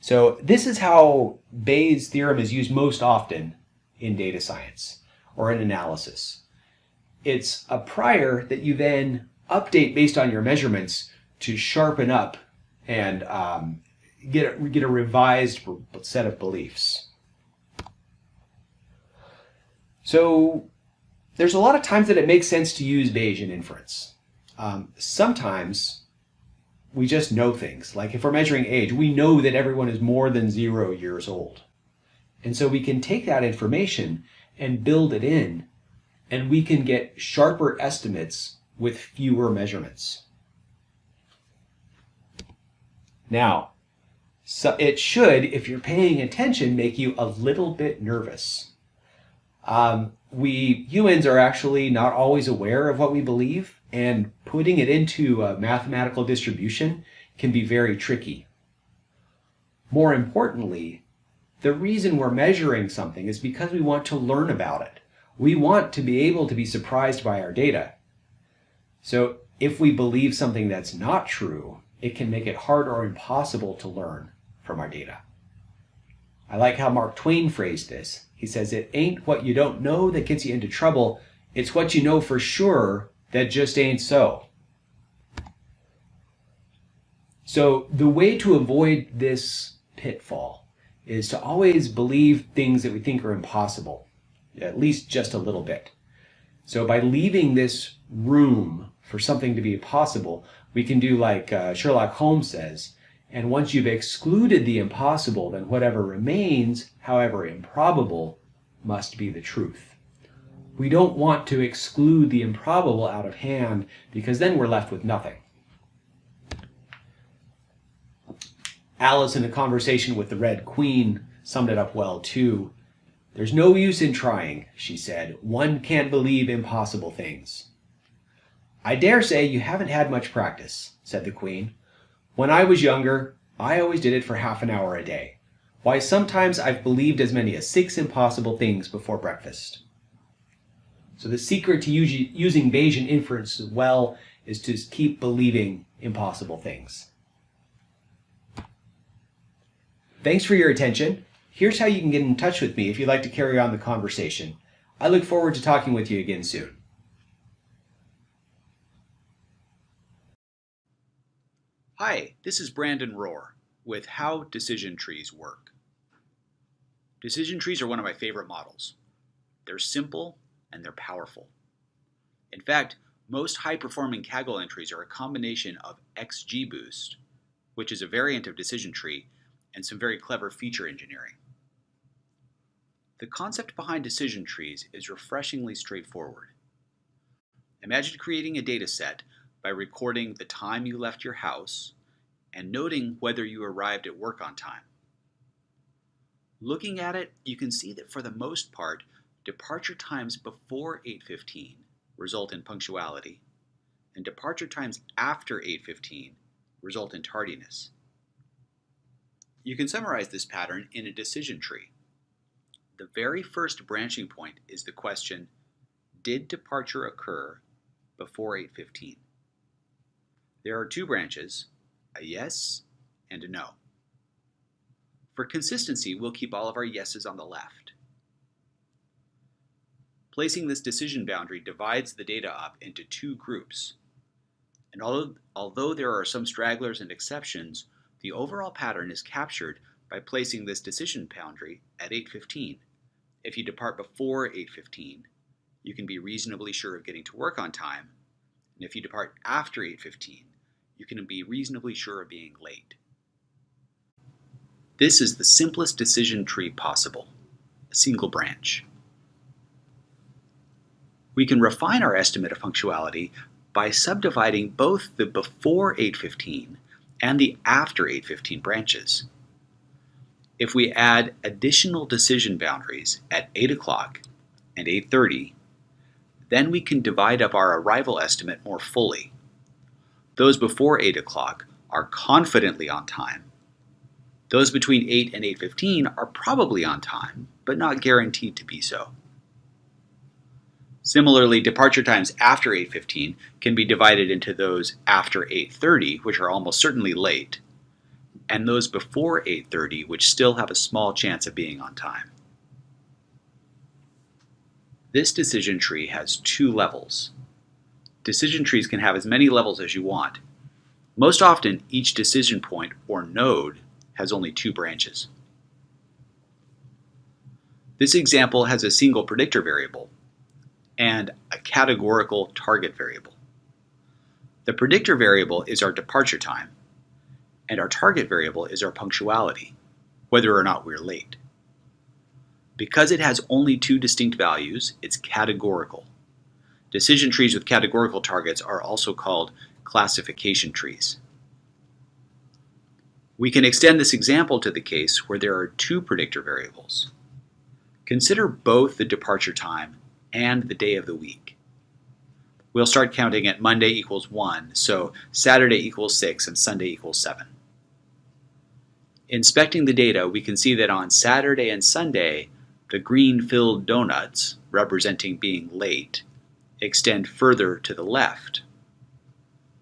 So this is how Bayes' theorem is used most often in data science or in analysis. It's a prior that you then update based on your measurements to sharpen up and get a revised set of beliefs. So there's a lot of times that it makes sense to use Bayesian inference. Sometimes we just know things. Like if we're measuring age, we know that everyone is more than 0 years old. And so we can take that information and build it in, and we can get sharper estimates with fewer measurements. Now, so it should, if you're paying attention, make you a little bit nervous. We humans are actually not always aware of what we believe, and putting it into a mathematical distribution can be very tricky. More importantly, The reason we're measuring something is because we want to learn about it. We want to be able to be surprised by our data. So if we believe something that's not true, it can make it hard or impossible to learn from our data. I like how Mark Twain phrased this. He says, "It ain't what you don't know that gets you into trouble. It's what you know for sure that just ain't so." So the way to avoid this pitfall is to always believe things that we think are impossible, at least just a little bit. So by leaving this room for something to be possible, we can do like Sherlock Holmes says, and once you've excluded the impossible, then whatever remains, however improbable, must be the truth. We don't want to exclude the improbable out of hand, because then we're left with nothing. Alice, in a conversation with the Red Queen, summed it up well too. "There's no use in trying," she said. "One can't believe impossible things." "I dare say you haven't had much practice," said the Queen. "When I was younger, I always did it for half an hour a day. Why, sometimes I've believed as many as 6 impossible things before breakfast." So the secret to using Bayesian inference well is to keep believing impossible things. Thanks for your attention. Here's how you can get in touch with me if you'd like to carry on the conversation. I look forward to talking with you again soon. Hi, this is Brandon Rohr with How Decision Trees Work. Decision trees are one of my favorite models. They're simple and they're powerful. In fact, most high-performing Kaggle entries are a combination of XGBoost, which is a variant of decision tree, and some very clever feature engineering. The concept behind decision trees is refreshingly straightforward. Imagine creating a data set by recording the time you left your house and noting whether you arrived at work on time. Looking at it, you can see that for the most part, departure times before 8:15 result in punctuality, and departure times after 8:15 result in tardiness. You can summarize this pattern in a decision tree. The very first branching point is the question, did departure occur before 8:15? There are 2 branches, a yes and a no. For consistency, we'll keep all of our yeses on the left. Placing this decision boundary divides the data up into 2 groups. And although there are some stragglers and exceptions, the overall pattern is captured by placing this decision boundary at 8:15. If you depart before 8:15, you can be reasonably sure of getting to work on time. And if you depart after 8:15, you can be reasonably sure of being late. This is the simplest decision tree possible, a single branch. We can refine our estimate of punctuality by subdividing both the before 8:15 and the after 8:15 branches. If we add additional decision boundaries at 8 o'clock and 8:30, then we can divide up our arrival estimate more fully. Those before 8 o'clock are confidently on time. Those between 8 and 8:15 are probably on time, but not guaranteed to be so. Similarly, departure times after 8:15 can be divided into those after 8:30, which are almost certainly late, and those before 8:30, which still have a small chance of being on time. This decision tree has 2 levels. Decision trees can have as many levels as you want. Most often, each decision point or node has only 2 branches. This example has a single predictor variable and a categorical target variable. The predictor variable is our departure time, and our target variable is our punctuality, whether or not we're late. Because it has only 2 distinct values, it's categorical. Decision trees with categorical targets are also called classification trees. We can extend this example to the case where there are 2 predictor variables. Consider both the departure time and the day of the week. We'll start counting at Monday equals 1, so Saturday equals 6 and Sunday equals 7. Inspecting the data, we can see that on Saturday and Sunday, the green-filled donuts, representing being late, extend further to the left.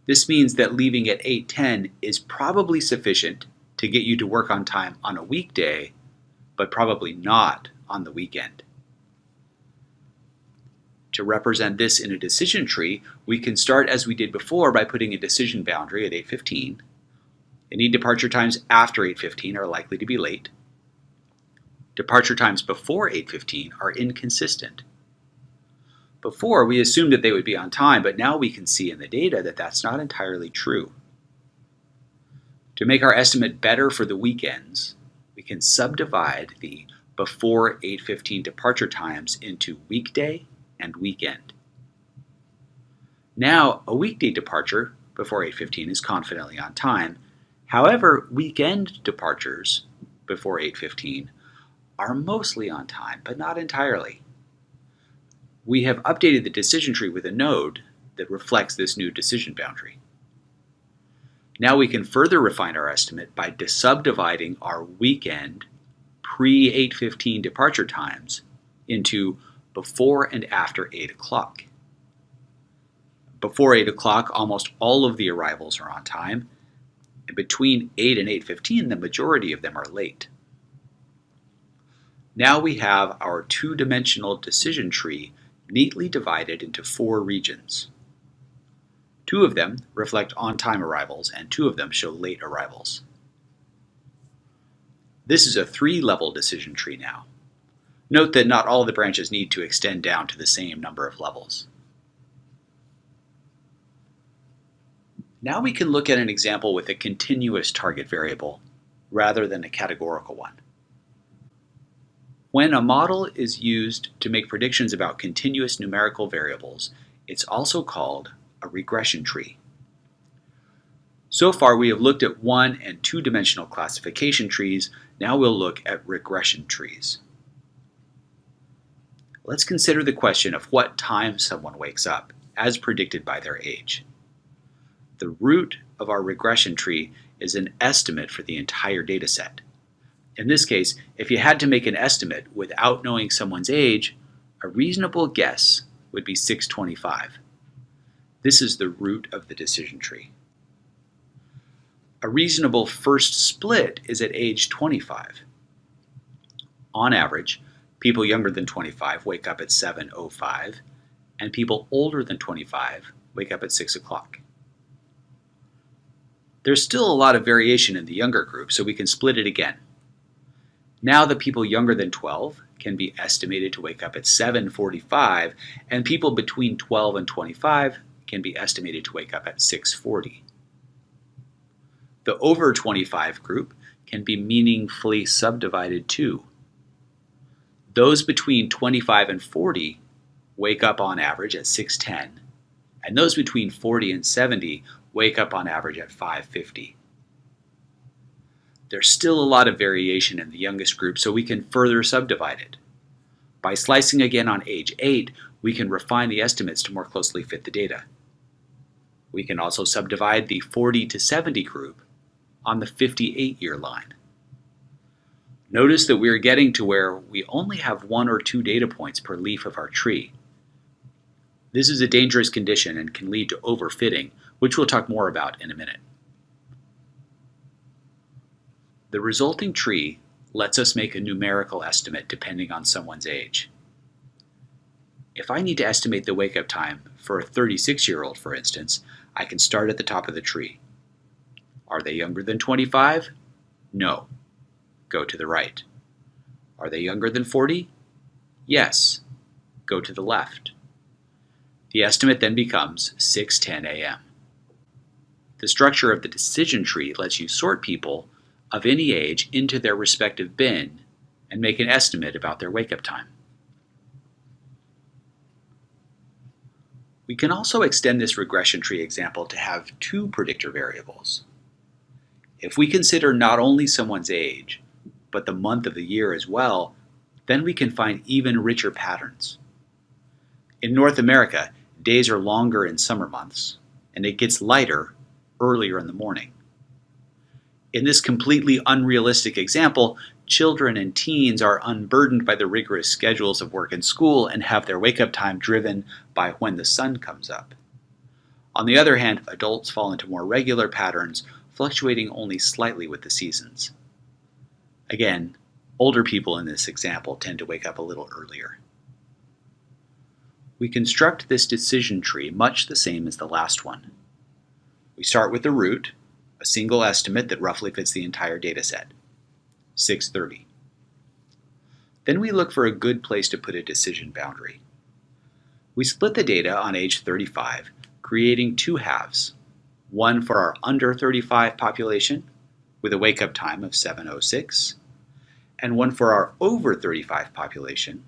This means that leaving at 8:10 is probably sufficient to get you to work on time on a weekday, but probably not on the weekend. To represent this in a decision tree, we can start as we did before by putting a decision boundary at 8:15. Any departure times after 8:15 are likely to be late. Departure times before 8:15 are inconsistent. Before, we assumed that they would be on time, but now we can see in the data that that's not entirely true. To make our estimate better for the weekends, we can subdivide the before 8:15 departure times into weekday and weekend. Now, a weekday departure before 8:15 is confidently on time. However, weekend departures before 8:15 are mostly on time, but not entirely. We have updated the decision tree with a node that reflects this new decision boundary. Now we can further refine our estimate by subdividing our weekend pre-8:15 departure times into before and after 8 o'clock. Before 8 o'clock, almost all of the arrivals are on time, and between 8 and 8:15, the majority of them are late. Now we have our two-dimensional decision tree neatly divided into 4 regions. 2 of them reflect on-time arrivals, and 2 of them show late arrivals. This is a 3-level decision tree now. Note that not all the branches need to extend down to the same number of levels. Now we can look at an example with a continuous target variable rather than a categorical one. When a model is used to make predictions about continuous numerical variables, it's also called a regression tree. So far we have looked at 1- and 2-dimensional classification trees. Now we'll look at regression trees. Let's consider the question of what time someone wakes up, as predicted by their age. The root of our regression tree is an estimate for the entire data set. In this case, if you had to make an estimate without knowing someone's age, a reasonable guess would be 625. This is the root of the decision tree. A reasonable first split is at age 25. On average, people younger than 25 wake up at 7:05, and people older than 25 wake up at 6 o'clock. There's still a lot of variation in the younger group, so we can split it again. Now the people younger than 12 can be estimated to wake up at 7:45, and people between 12 and 25 can be estimated to wake up at 6:40. The over 25 group can be meaningfully subdivided too. Those between 25 and 40 wake up on average at 6:10, and those between 40 and 70 wake up on average at 5:50. There's still a lot of variation in the youngest group, so we can further subdivide it. By slicing again on age 8, we can refine the estimates to more closely fit the data. We can also subdivide the 40 to 70 group on the 58-year line. Notice that we're getting to where we only have 1 or 2 data points per leaf of our tree. This is a dangerous condition and can lead to overfitting, which we'll talk more about in a minute. The resulting tree lets us make a numerical estimate depending on someone's age. If I need to estimate the wake-up time for a 36-year-old, for instance, I can start at the top of the tree. Are they younger than 25? No. Go to the right. Are they younger than 40? Yes. Go to the left. The estimate then becomes 6:10 a.m. The structure of the decision tree lets you sort people of any age into their respective bin and make an estimate about their wake-up time. We can also extend this regression tree example to have 2 predictor variables. If we consider not only someone's age, but the month of the year as well, then we can find even richer patterns. In North America, days are longer in summer months, and it gets lighter earlier in the morning. In this completely unrealistic example, children and teens are unburdened by the rigorous schedules of work and school and have their wake-up time driven by when the sun comes up. On the other hand, adults fall into more regular patterns, fluctuating only slightly with the seasons. Again, older people in this example tend to wake up a little earlier. We construct this decision tree much the same as the last one. We start with the root, a single estimate that roughly fits the entire data set, 630. Then we look for a good place to put a decision boundary. We split the data on age 35, creating two halves, one for our under 35 population with a wake-up time of 7:06, and one for our over 35 population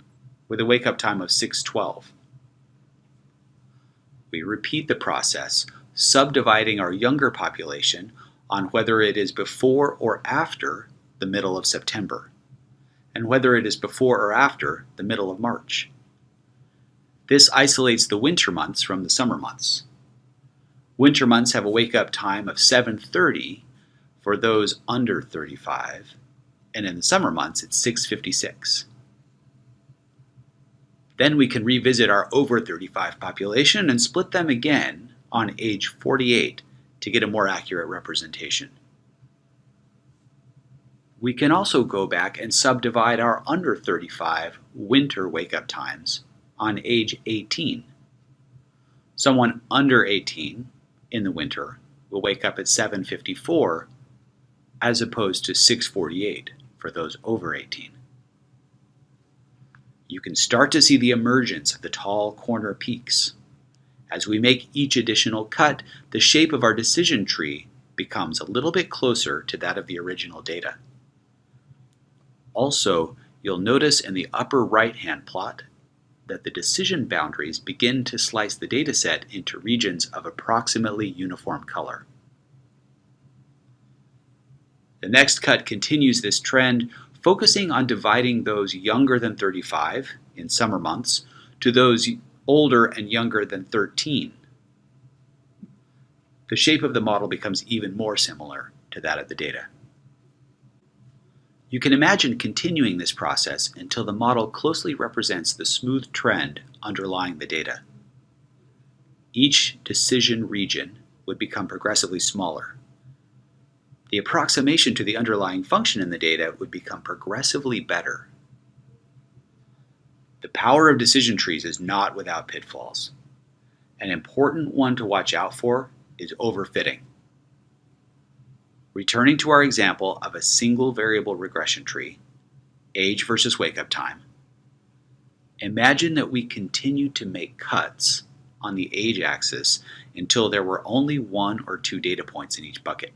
with a wake-up time of 6:12. We repeat the process, subdividing our younger population on whether it is before or after the middle of September, and whether it is before or after the middle of March. This isolates the winter months from the summer months. Winter months have a wake-up time of 7:30 for those under 35, and in the summer months it's 6:56. Then we can revisit our over 35 population and split them again on age 48 to get a more accurate representation. We can also go back and subdivide our under 35 winter wake-up times on age 18. Someone under 18 in the winter will wake up at 7:54 as opposed to 6:48 for those over 18. You can start to see the emergence of the tall corner peaks. As we make each additional cut, the shape of our decision tree becomes a little bit closer to that of the original data. Also, you'll notice in the upper right-hand plot that the decision boundaries begin to slice the dataset into regions of approximately uniform color. The next cut continues this trend, focusing on dividing those younger than 35 in summer months to those older and younger than 13. The shape of the model becomes even more similar to that of the data. You can imagine continuing this process until the model closely represents the smooth trend underlying the data. Each decision region would become progressively smaller. The approximation to the underlying function in the data would become progressively better. The power of decision trees is not without pitfalls. An important one to watch out for is overfitting. Returning to our example of a single variable regression tree, age versus wake-up time, imagine that we continued to make cuts on the age axis until there were only one or two data points in each bucket.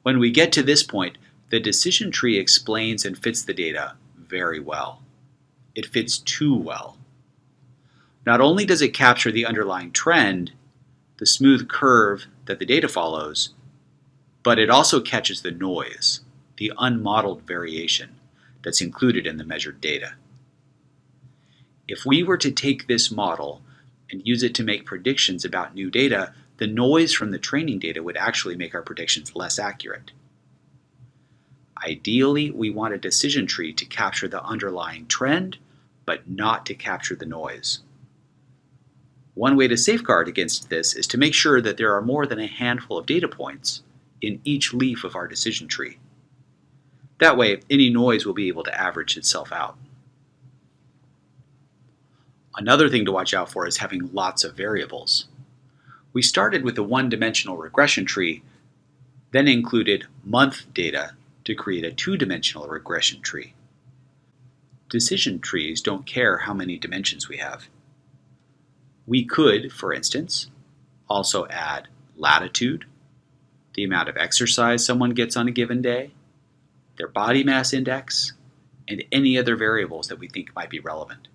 When we get to this point, the decision tree explains and fits the data very well. It fits too well. Not only does it capture the underlying trend, the smooth curve that the data follows, but it also catches the noise, the unmodeled variation that's included in the measured data. If we were to take this model and use it to make predictions about new data, the noise from the training data would actually make our predictions less accurate. Ideally, we want a decision tree to capture the underlying trend, but not to capture the noise. One way to safeguard against this is to make sure that there are more than a handful of data points in each leaf of our decision tree. That way, any noise will be able to average itself out. Another thing to watch out for is having lots of variables. We started with a one-dimensional regression tree, then included month data to create a two-dimensional regression tree. Decision trees don't care how many dimensions we have. We could, for instance, also add latitude, the amount of exercise someone gets on a given day, their body mass index, and any other variables that we think might be relevant.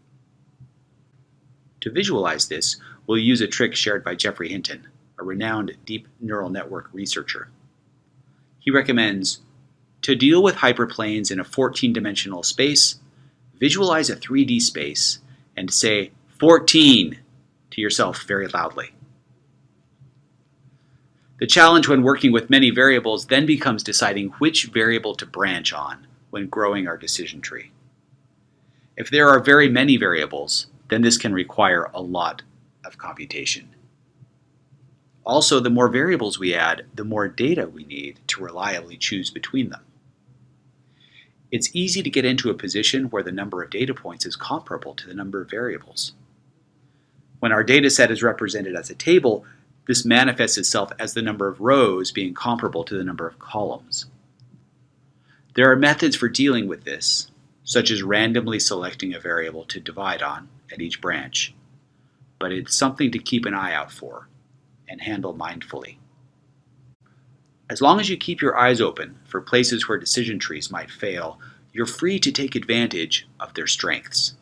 To visualize this, we'll use a trick shared by Jeffrey Hinton, a renowned deep neural network researcher. He recommends, to deal with hyperplanes in a 14-dimensional space, visualize a 3D space and say 14 to yourself very loudly. The challenge when working with many variables then becomes deciding which variable to branch on when growing our decision tree. If there are very many variables, then this can require a lot of computation. Also, the more variables we add, the more data we need to reliably choose between them. It's easy to get into a position where the number of data points is comparable to the number of variables. When our data set is represented as a table, this manifests itself as the number of rows being comparable to the number of columns. There are methods for dealing with this, such as randomly selecting a variable to divide on at each branch, but it's something to keep an eye out for and handle mindfully. As long as you keep your eyes open for places where decision trees might fail, you're free to take advantage of their strengths.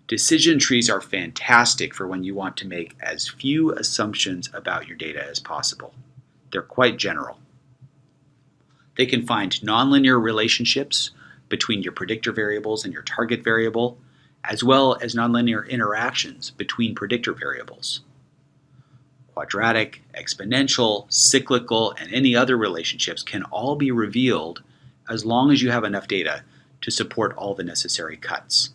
Decision trees are fantastic for when you want to make as few assumptions about your data as possible. They're quite general. They can find nonlinear relationships between your predictor variables and your target variable, as well as nonlinear interactions between predictor variables. Quadratic, exponential, cyclical, and any other relationships can all be revealed as long as you have enough data to support all the necessary cuts.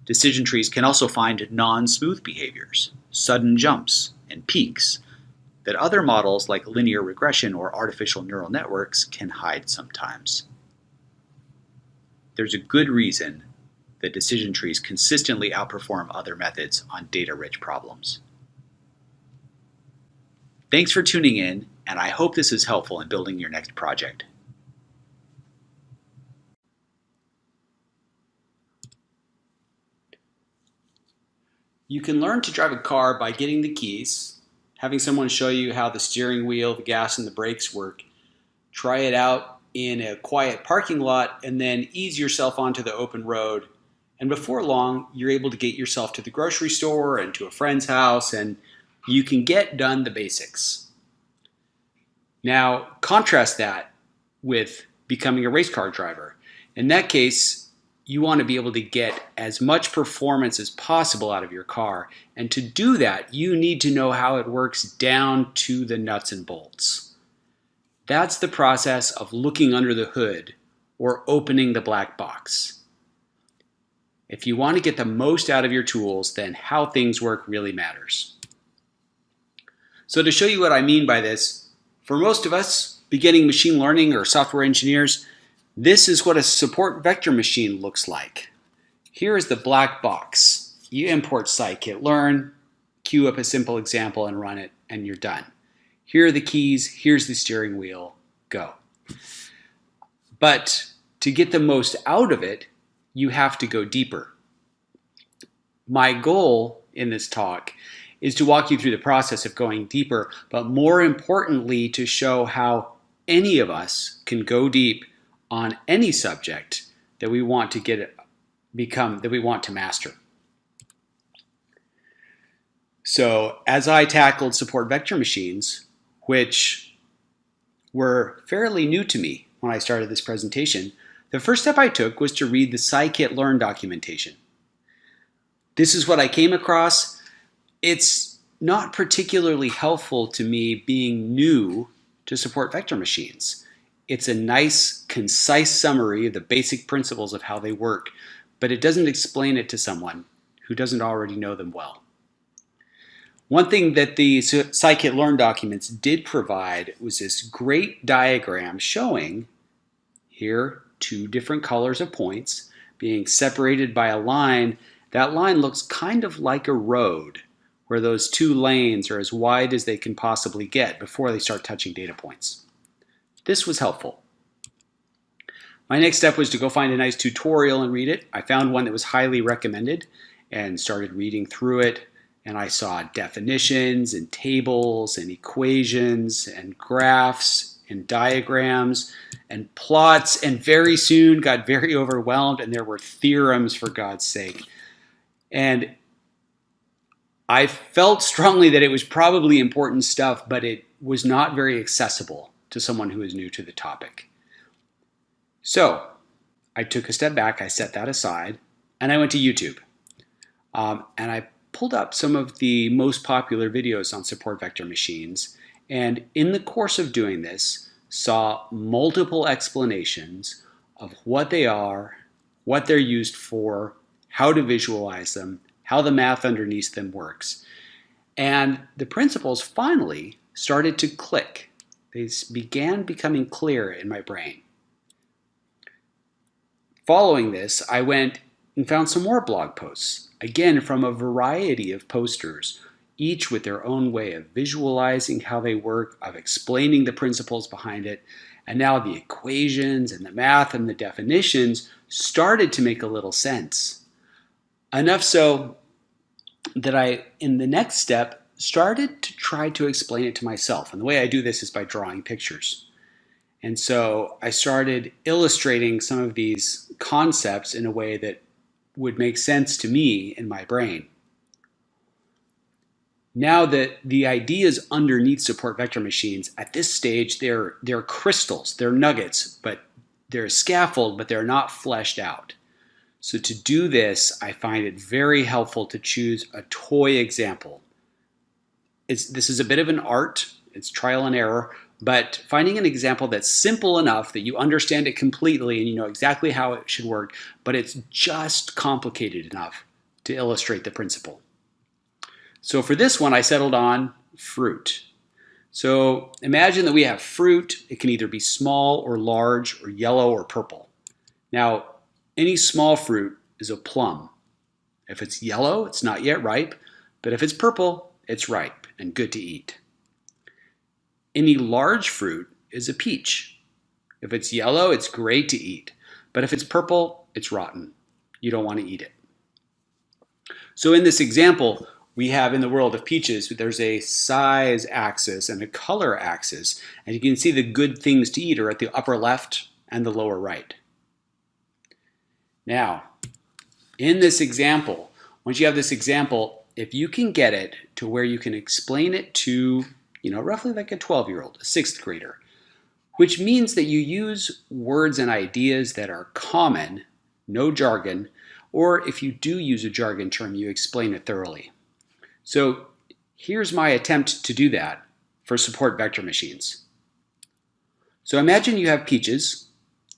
Decision trees can also find non-smooth behaviors, sudden jumps, and peaks that other models like linear regression or artificial neural networks can hide sometimes. There's a good reason that decision trees consistently outperform other methods on data-rich problems. Thanks for tuning in, and I hope this is helpful in building your next project. You can learn to drive a car by getting the keys, having someone show you how the steering wheel, the gas, and the brakes work. Try it out in a quiet parking lot, and then ease yourself onto the open road. And before long, you're able to get yourself to the grocery store and to a friend's house, and you can get done the basics. Now, contrast that with becoming a race car driver. In that case, you want to be able to get as much performance as possible out of your car. And to do that, you need to know how it works down to the nuts and bolts. That's the process of looking under the hood or opening the black box. If you want to get the most out of your tools, then how things work really matters. So to show you what I mean by this, for most of us, beginning machine learning or software engineers, this is what a support vector machine looks like. Here is the black box. You import scikit-learn, queue up a simple example and run it, and you're done. Here are the keys, here's the steering wheel, go. But to get the most out of it, you have to go deeper. My goal in this talk is to walk you through the process of going deeper, but more importantly, to show how any of us can go deep on any subject that we want to master. So as I tackled support vector machines, which were fairly new to me when I started this presentation, the first step I took was to read the scikit-learn documentation. This is what I came across. It's not particularly helpful to me being new to support vector machines. It's a nice, concise summary of the basic principles of how they work, but it doesn't explain it to someone who doesn't already know them well. One thing that the scikit-learn documents did provide was this great diagram showing here two different colors of points being separated by a line. That line looks kind of like a road where those two lanes are as wide as they can possibly get before they start touching data points. This was helpful. My next step was to go find a nice tutorial and read it. I found one that was highly recommended and started reading through it. And I saw definitions and tables and equations and graphs and diagrams and plots, and very soon got very overwhelmed, and there were theorems, for God's sake. And I felt strongly that it was probably important stuff, but it was not very accessible to someone who is new to the topic. So I took a step back, I set that aside, and I went to YouTube. And I pulled up some of the most popular videos on support vector machines, and in the course of doing this, saw multiple explanations of what they are, what they're used for, how to visualize them, how the math underneath them works. And the principles finally started to click. They began becoming clear in my brain. Following this, I went and found some more blog posts, again from a variety of posters, each with their own way of visualizing how they work, of explaining the principles behind it, and now the equations and the math and the definitions started to make a little sense. Enough so that I, in the next step, started to try to explain it to myself. And the way I do this is by drawing pictures. And so I started illustrating some of these concepts in a way that would make sense to me in my brain. Now that the ideas underneath support vector machines, at this stage, they're crystals, they're nuggets, but they're a scaffold, but they're not fleshed out. So to do this, I find it very helpful to choose a toy example. This is a bit of an art, it's trial and error, but finding an example that's simple enough that you understand it completely and you know exactly how it should work, but it's just complicated enough to illustrate the principle. So for this one, I settled on fruit. So imagine that we have fruit. It can either be small or large or yellow or purple. Now, any small fruit is a plum. If it's yellow, it's not yet ripe, but if it's purple, it's ripe and good to eat. Any large fruit is a peach. If it's yellow, it's great to eat, but if it's purple, it's rotten. You don't want to eat it. So in this example, we have in the world of peaches, there's a size axis and a color axis, and you can see the good things to eat are at the upper left and the lower right. Now, in this example, once you have this example, if you can get it to where you can explain it to, roughly like a 12-year-old, a 6th grader, which means that you use words and ideas that are common, no jargon, or if you do use a jargon term, you explain it thoroughly. So here's my attempt to do that for support vector machines. So imagine you have peaches,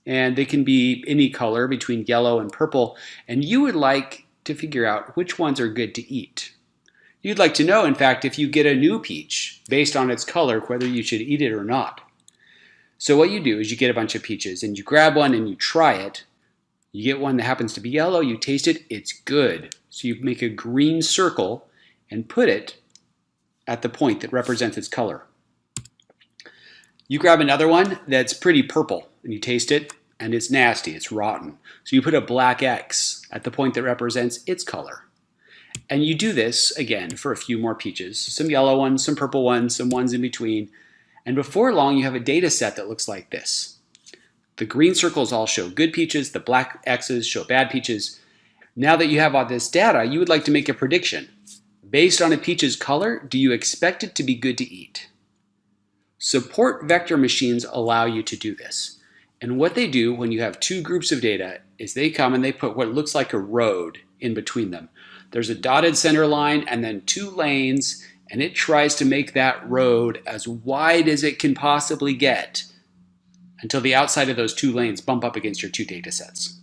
and they can be any color between yellow and purple, and you would like to figure out which ones are good to eat. You'd like to know, in fact, if you get a new peach, based on its color, whether you should eat it or not. So what you do is you get a bunch of peaches, and you grab one and you try it. You get one that happens to be yellow, you taste it, it's good. So you make a green circle and put it at the point that represents its color. You grab another one that's pretty purple and you taste it and it's nasty, it's rotten. So you put a black X at the point that represents its color. And you do this again for a few more peaches, some yellow ones, some purple ones, some ones in between. And before long you have a data set that looks like this. The green circles all show good peaches, the black X's show bad peaches. Now that you have all this data, you would like to make a prediction. Based on a peach's color, do you expect it to be good to eat? Support vector machines allow you to do this. And what they do when you have two groups of data is they come and they put what looks like a road in between them. There's a dotted center line and then two lanes, and it tries to make that road as wide as it can possibly get until the outside of those two lanes bump up against your two data sets.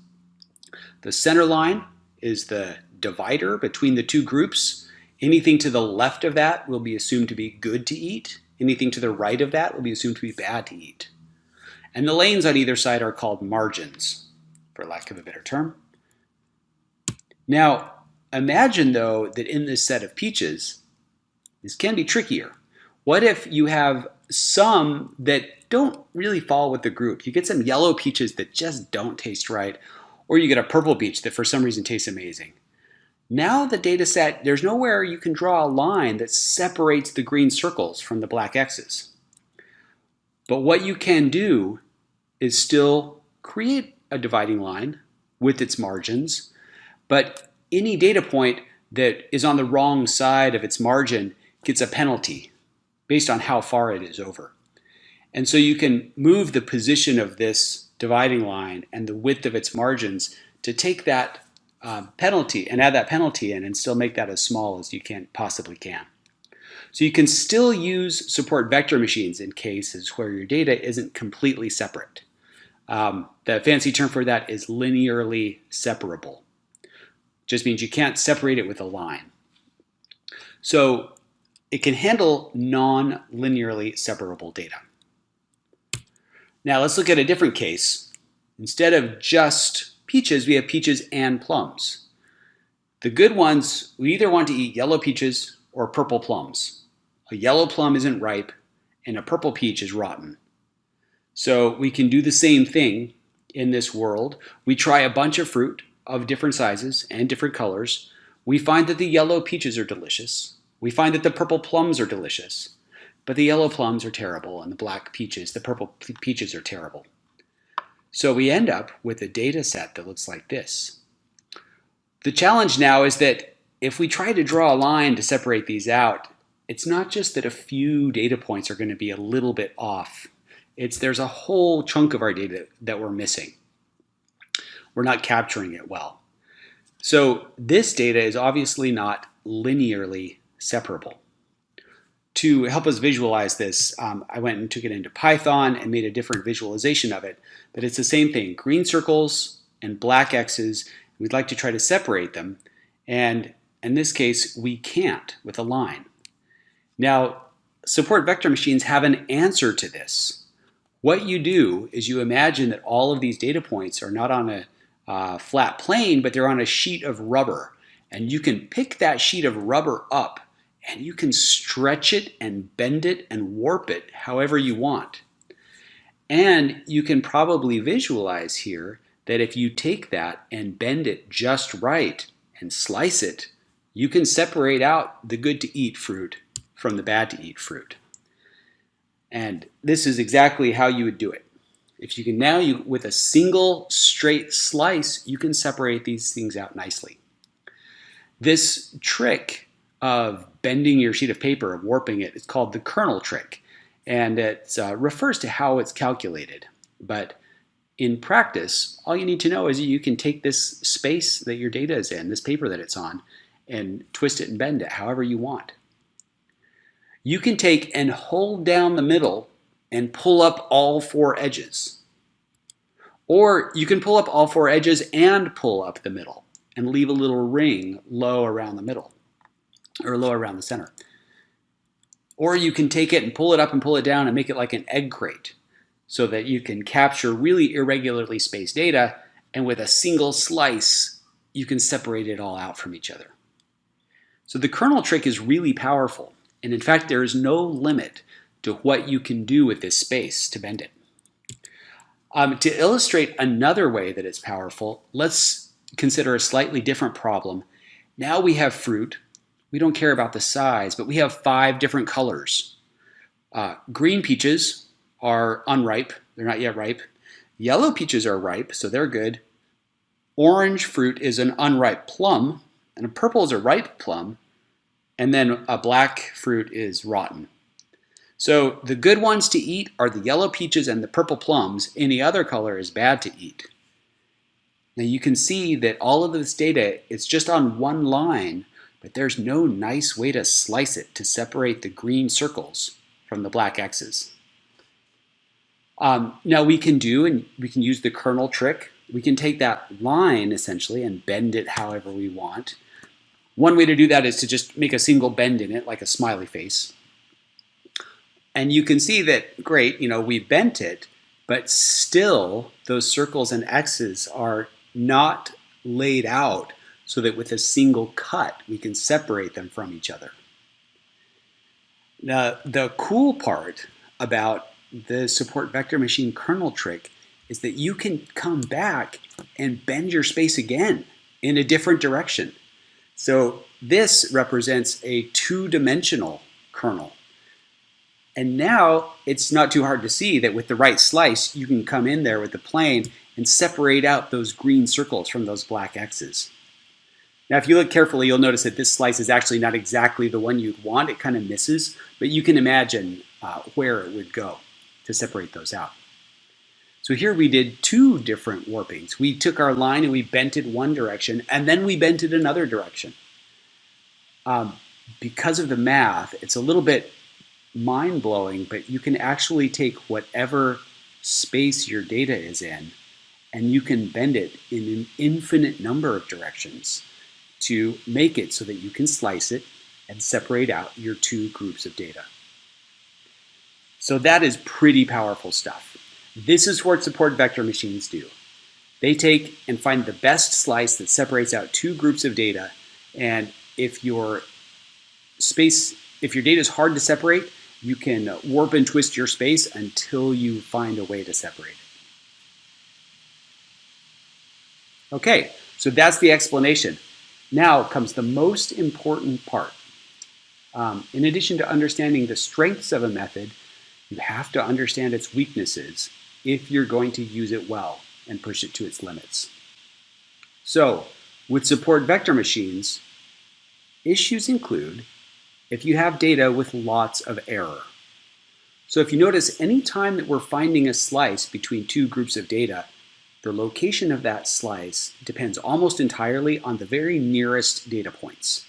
The center line is the divider between the two groups. Anything to the left of that will be assumed to be good to eat. Anything to the right of that will be assumed to be bad to eat. And the lanes on either side are called margins, for lack of a better term. Now, imagine though that in this set of peaches, this can be trickier. What if you have some that don't really fall with the group? You get some yellow peaches that just don't taste right, or you get a purple peach that for some reason tastes amazing. Now the data set, there's nowhere you can draw a line that separates the green circles from the black X's. But what you can do is still create a dividing line with its margins, but any data point that is on the wrong side of its margin gets a penalty based on how far it is over. And so you can move the position of this dividing line and the width of its margins to take that penalty and add that penalty in and still make that as small as you possibly can. So you can still use support vector machines in cases where your data isn't completely separate. The fancy term for that is linearly separable. Just means you can't separate it with a line. So it can handle non-linearly separable data. Now let's look at a different case. Instead of just peaches, we have peaches and plums. The good ones, we either want to eat yellow peaches or purple plums. A yellow plum isn't ripe and a purple peach is rotten. So we can do the same thing in this world. We try a bunch of fruit of different sizes and different colors. We find that the yellow peaches are delicious. We find that the purple plums are delicious, but the yellow plums are terrible and the black peaches, the purple peaches are terrible. So we end up with a data set that looks like this. The challenge now is that if we try to draw a line to separate these out, it's not just that a few data points are going to be a little bit off. There's a whole chunk of our data that we're missing. We're not capturing it well. So this data is obviously not linearly separable. To help us visualize this, I went and took it into Python and made a different visualization of it. But it's the same thing, green circles and black X's. We'd like to try to separate them. And in this case, we can't with a line. Now, support vector machines have an answer to this. What you do is you imagine that all of these data points are not on a flat plane, but they're on a sheet of rubber. And you can pick that sheet of rubber up and you can stretch it and bend it and warp it however you want. And you can probably visualize here that if you take that and bend it just right and slice it, you can separate out the good to eat fruit from the bad to eat fruit. And this is exactly how you would do it. If you can now, with a single straight slice, you can separate these things out nicely. This trick of bending your sheet of paper, of warping it, is called the kernel trick. And it refers to how it's calculated. But in practice, all you need to know is you can take this space that your data is in, this paper that it's on, and twist it and bend it however you want. You can take and hold down the middle and pull up all four edges. Or you can pull up all four edges and pull up the middle and leave a little ring low around the middle, or low around the center. Or you can take it and pull it up and pull it down and make it like an egg crate so that you can capture really irregularly spaced data, and with a single slice, you can separate it all out from each other. So the kernel trick is really powerful. And in fact, there is no limit to what you can do with this space to bend it. To illustrate another way that it's powerful, let's consider a slightly different problem. Now we have fruit. We don't care about the size, but we have 5 different colors. Green peaches are unripe. They're not yet ripe. Yellow peaches are ripe, so they're good. Orange fruit is an unripe plum, and a purple is a ripe plum. And then a black fruit is rotten. So the good ones to eat are the yellow peaches and the purple plums. Any other color is bad to eat. Now you can see that all of this data, it's just on one line, but there's no nice way to slice it to separate the green circles from the black X's. Now we can use the kernel trick. We can take that line essentially and bend it however we want. One way to do that is to just make a single bend in it, like a smiley face. And you can see that, great, we bent it, but still those circles and X's are not laid out so that with a single cut, we can separate them from each other. Now, the cool part about the support vector machine kernel trick is that you can come back and bend your space again in a different direction. So this represents a 2-dimensional kernel. And now it's not too hard to see that with the right slice, you can come in there with the plane and separate out those green circles from those black X's. Now, if you look carefully, you'll notice that this slice is actually not exactly the one you'd want. It kind of misses, but you can imagine where it would go to separate those out. So here we did two different warpings. We took our line and we bent it one direction, and then we bent it another direction. Because of the math, it's a little bit mind-blowing, but you can actually take whatever space your data is in, and you can bend it in an infinite number of directions to make it so that you can slice it and separate out your two groups of data. So that is pretty powerful stuff. This is what support vector machines do. They take and find the best slice that separates out two groups of data, and if your data is hard to separate, you can warp and twist your space until you find a way to separate it. Okay, so that's the explanation. Now comes the most important part. In addition to understanding the strengths of a method, you have to understand its weaknesses if you're going to use it well and push it to its limits. So, with support vector machines, issues include if you have data with lots of error. So if you notice, any time that we're finding a slice between two groups of data, the location of that slice depends almost entirely on the very nearest data points.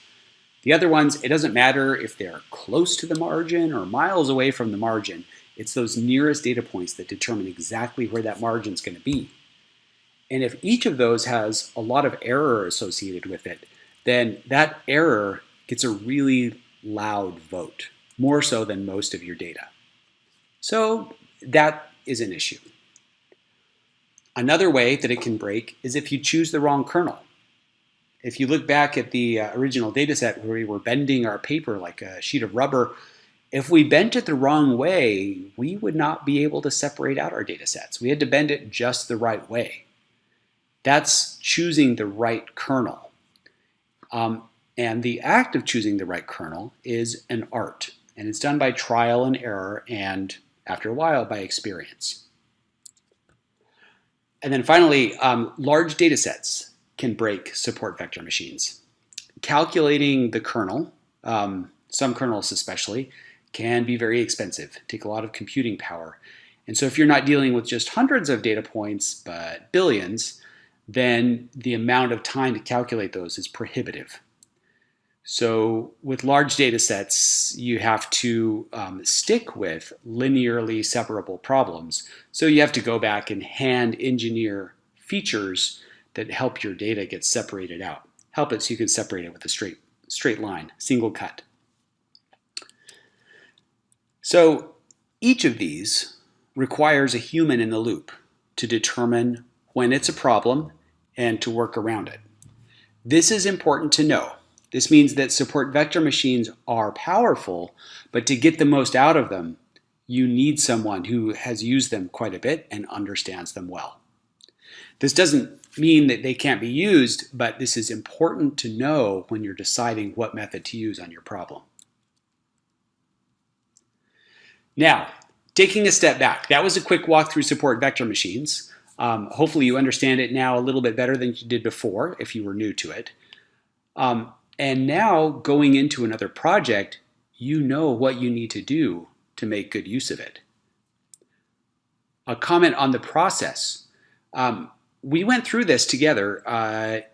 The other ones, it doesn't matter if they're close to the margin or miles away from the margin. It's those nearest data points that determine exactly where that margin is going to be. And if each of those has a lot of error associated with it, then that error gets a really loud vote, more so than most of your data. So that is an issue. Another way that it can break is if you choose the wrong kernel. If you look back at the original data set where we were bending our paper like a sheet of rubber, if we bent it the wrong way, we would not be able to separate out our data sets. We had to bend it just the right way. That's choosing the right kernel. And the act of choosing the right kernel is an art. And it's done by trial and error and, after a while, by experience. And then finally, large data sets can break support vector machines. Calculating the kernel, some kernels especially, can be very expensive, take a lot of computing power. And so if you're not dealing with just hundreds of data points, but billions, then the amount of time to calculate those is prohibitive. So with large data sets, you have to stick with linearly separable problems. So you have to go back and hand engineer features that help your data get separated out. Help it so you can separate it with a straight line, single cut. So each of these requires a human in the loop to determine when it's a problem and to work around it. This is important to know. This means that support vector machines are powerful, but to get the most out of them, you need someone who has used them quite a bit and understands them well. This doesn't mean that they can't be used, but this is important to know when you're deciding what method to use on your problem. Now, taking a step back, that was a quick walk through support vector machines. Hopefully you understand it now a little bit better than you did before if you were new to it. And now going into another project, you know what you need to do to make good use of it. A comment on the process. We went through this together.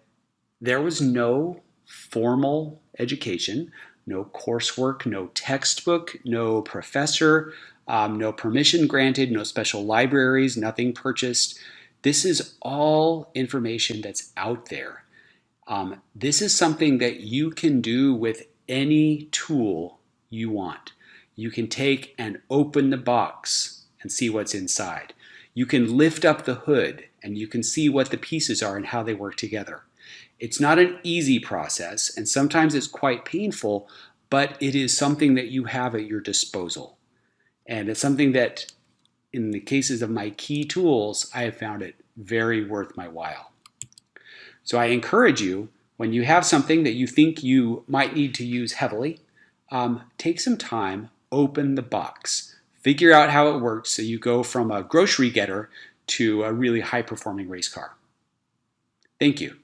There was no formal education, no coursework, no textbook, no professor, no permission granted, no special libraries, nothing purchased. This is all information that's out there. This is something that you can do with any tool you want. You can take and open the box and see what's inside. You can lift up the hood and you can see what the pieces are and how they work together. It's not an easy process, and sometimes it's quite painful, but it is something that you have at your disposal. And it's something that, in the cases of my key tools, I have found it very worth my while. So I encourage you, when you have something that you think you might need to use heavily, take some time, open the box, figure out how it works so you go from a grocery getter to a really high-performing race car. Thank you.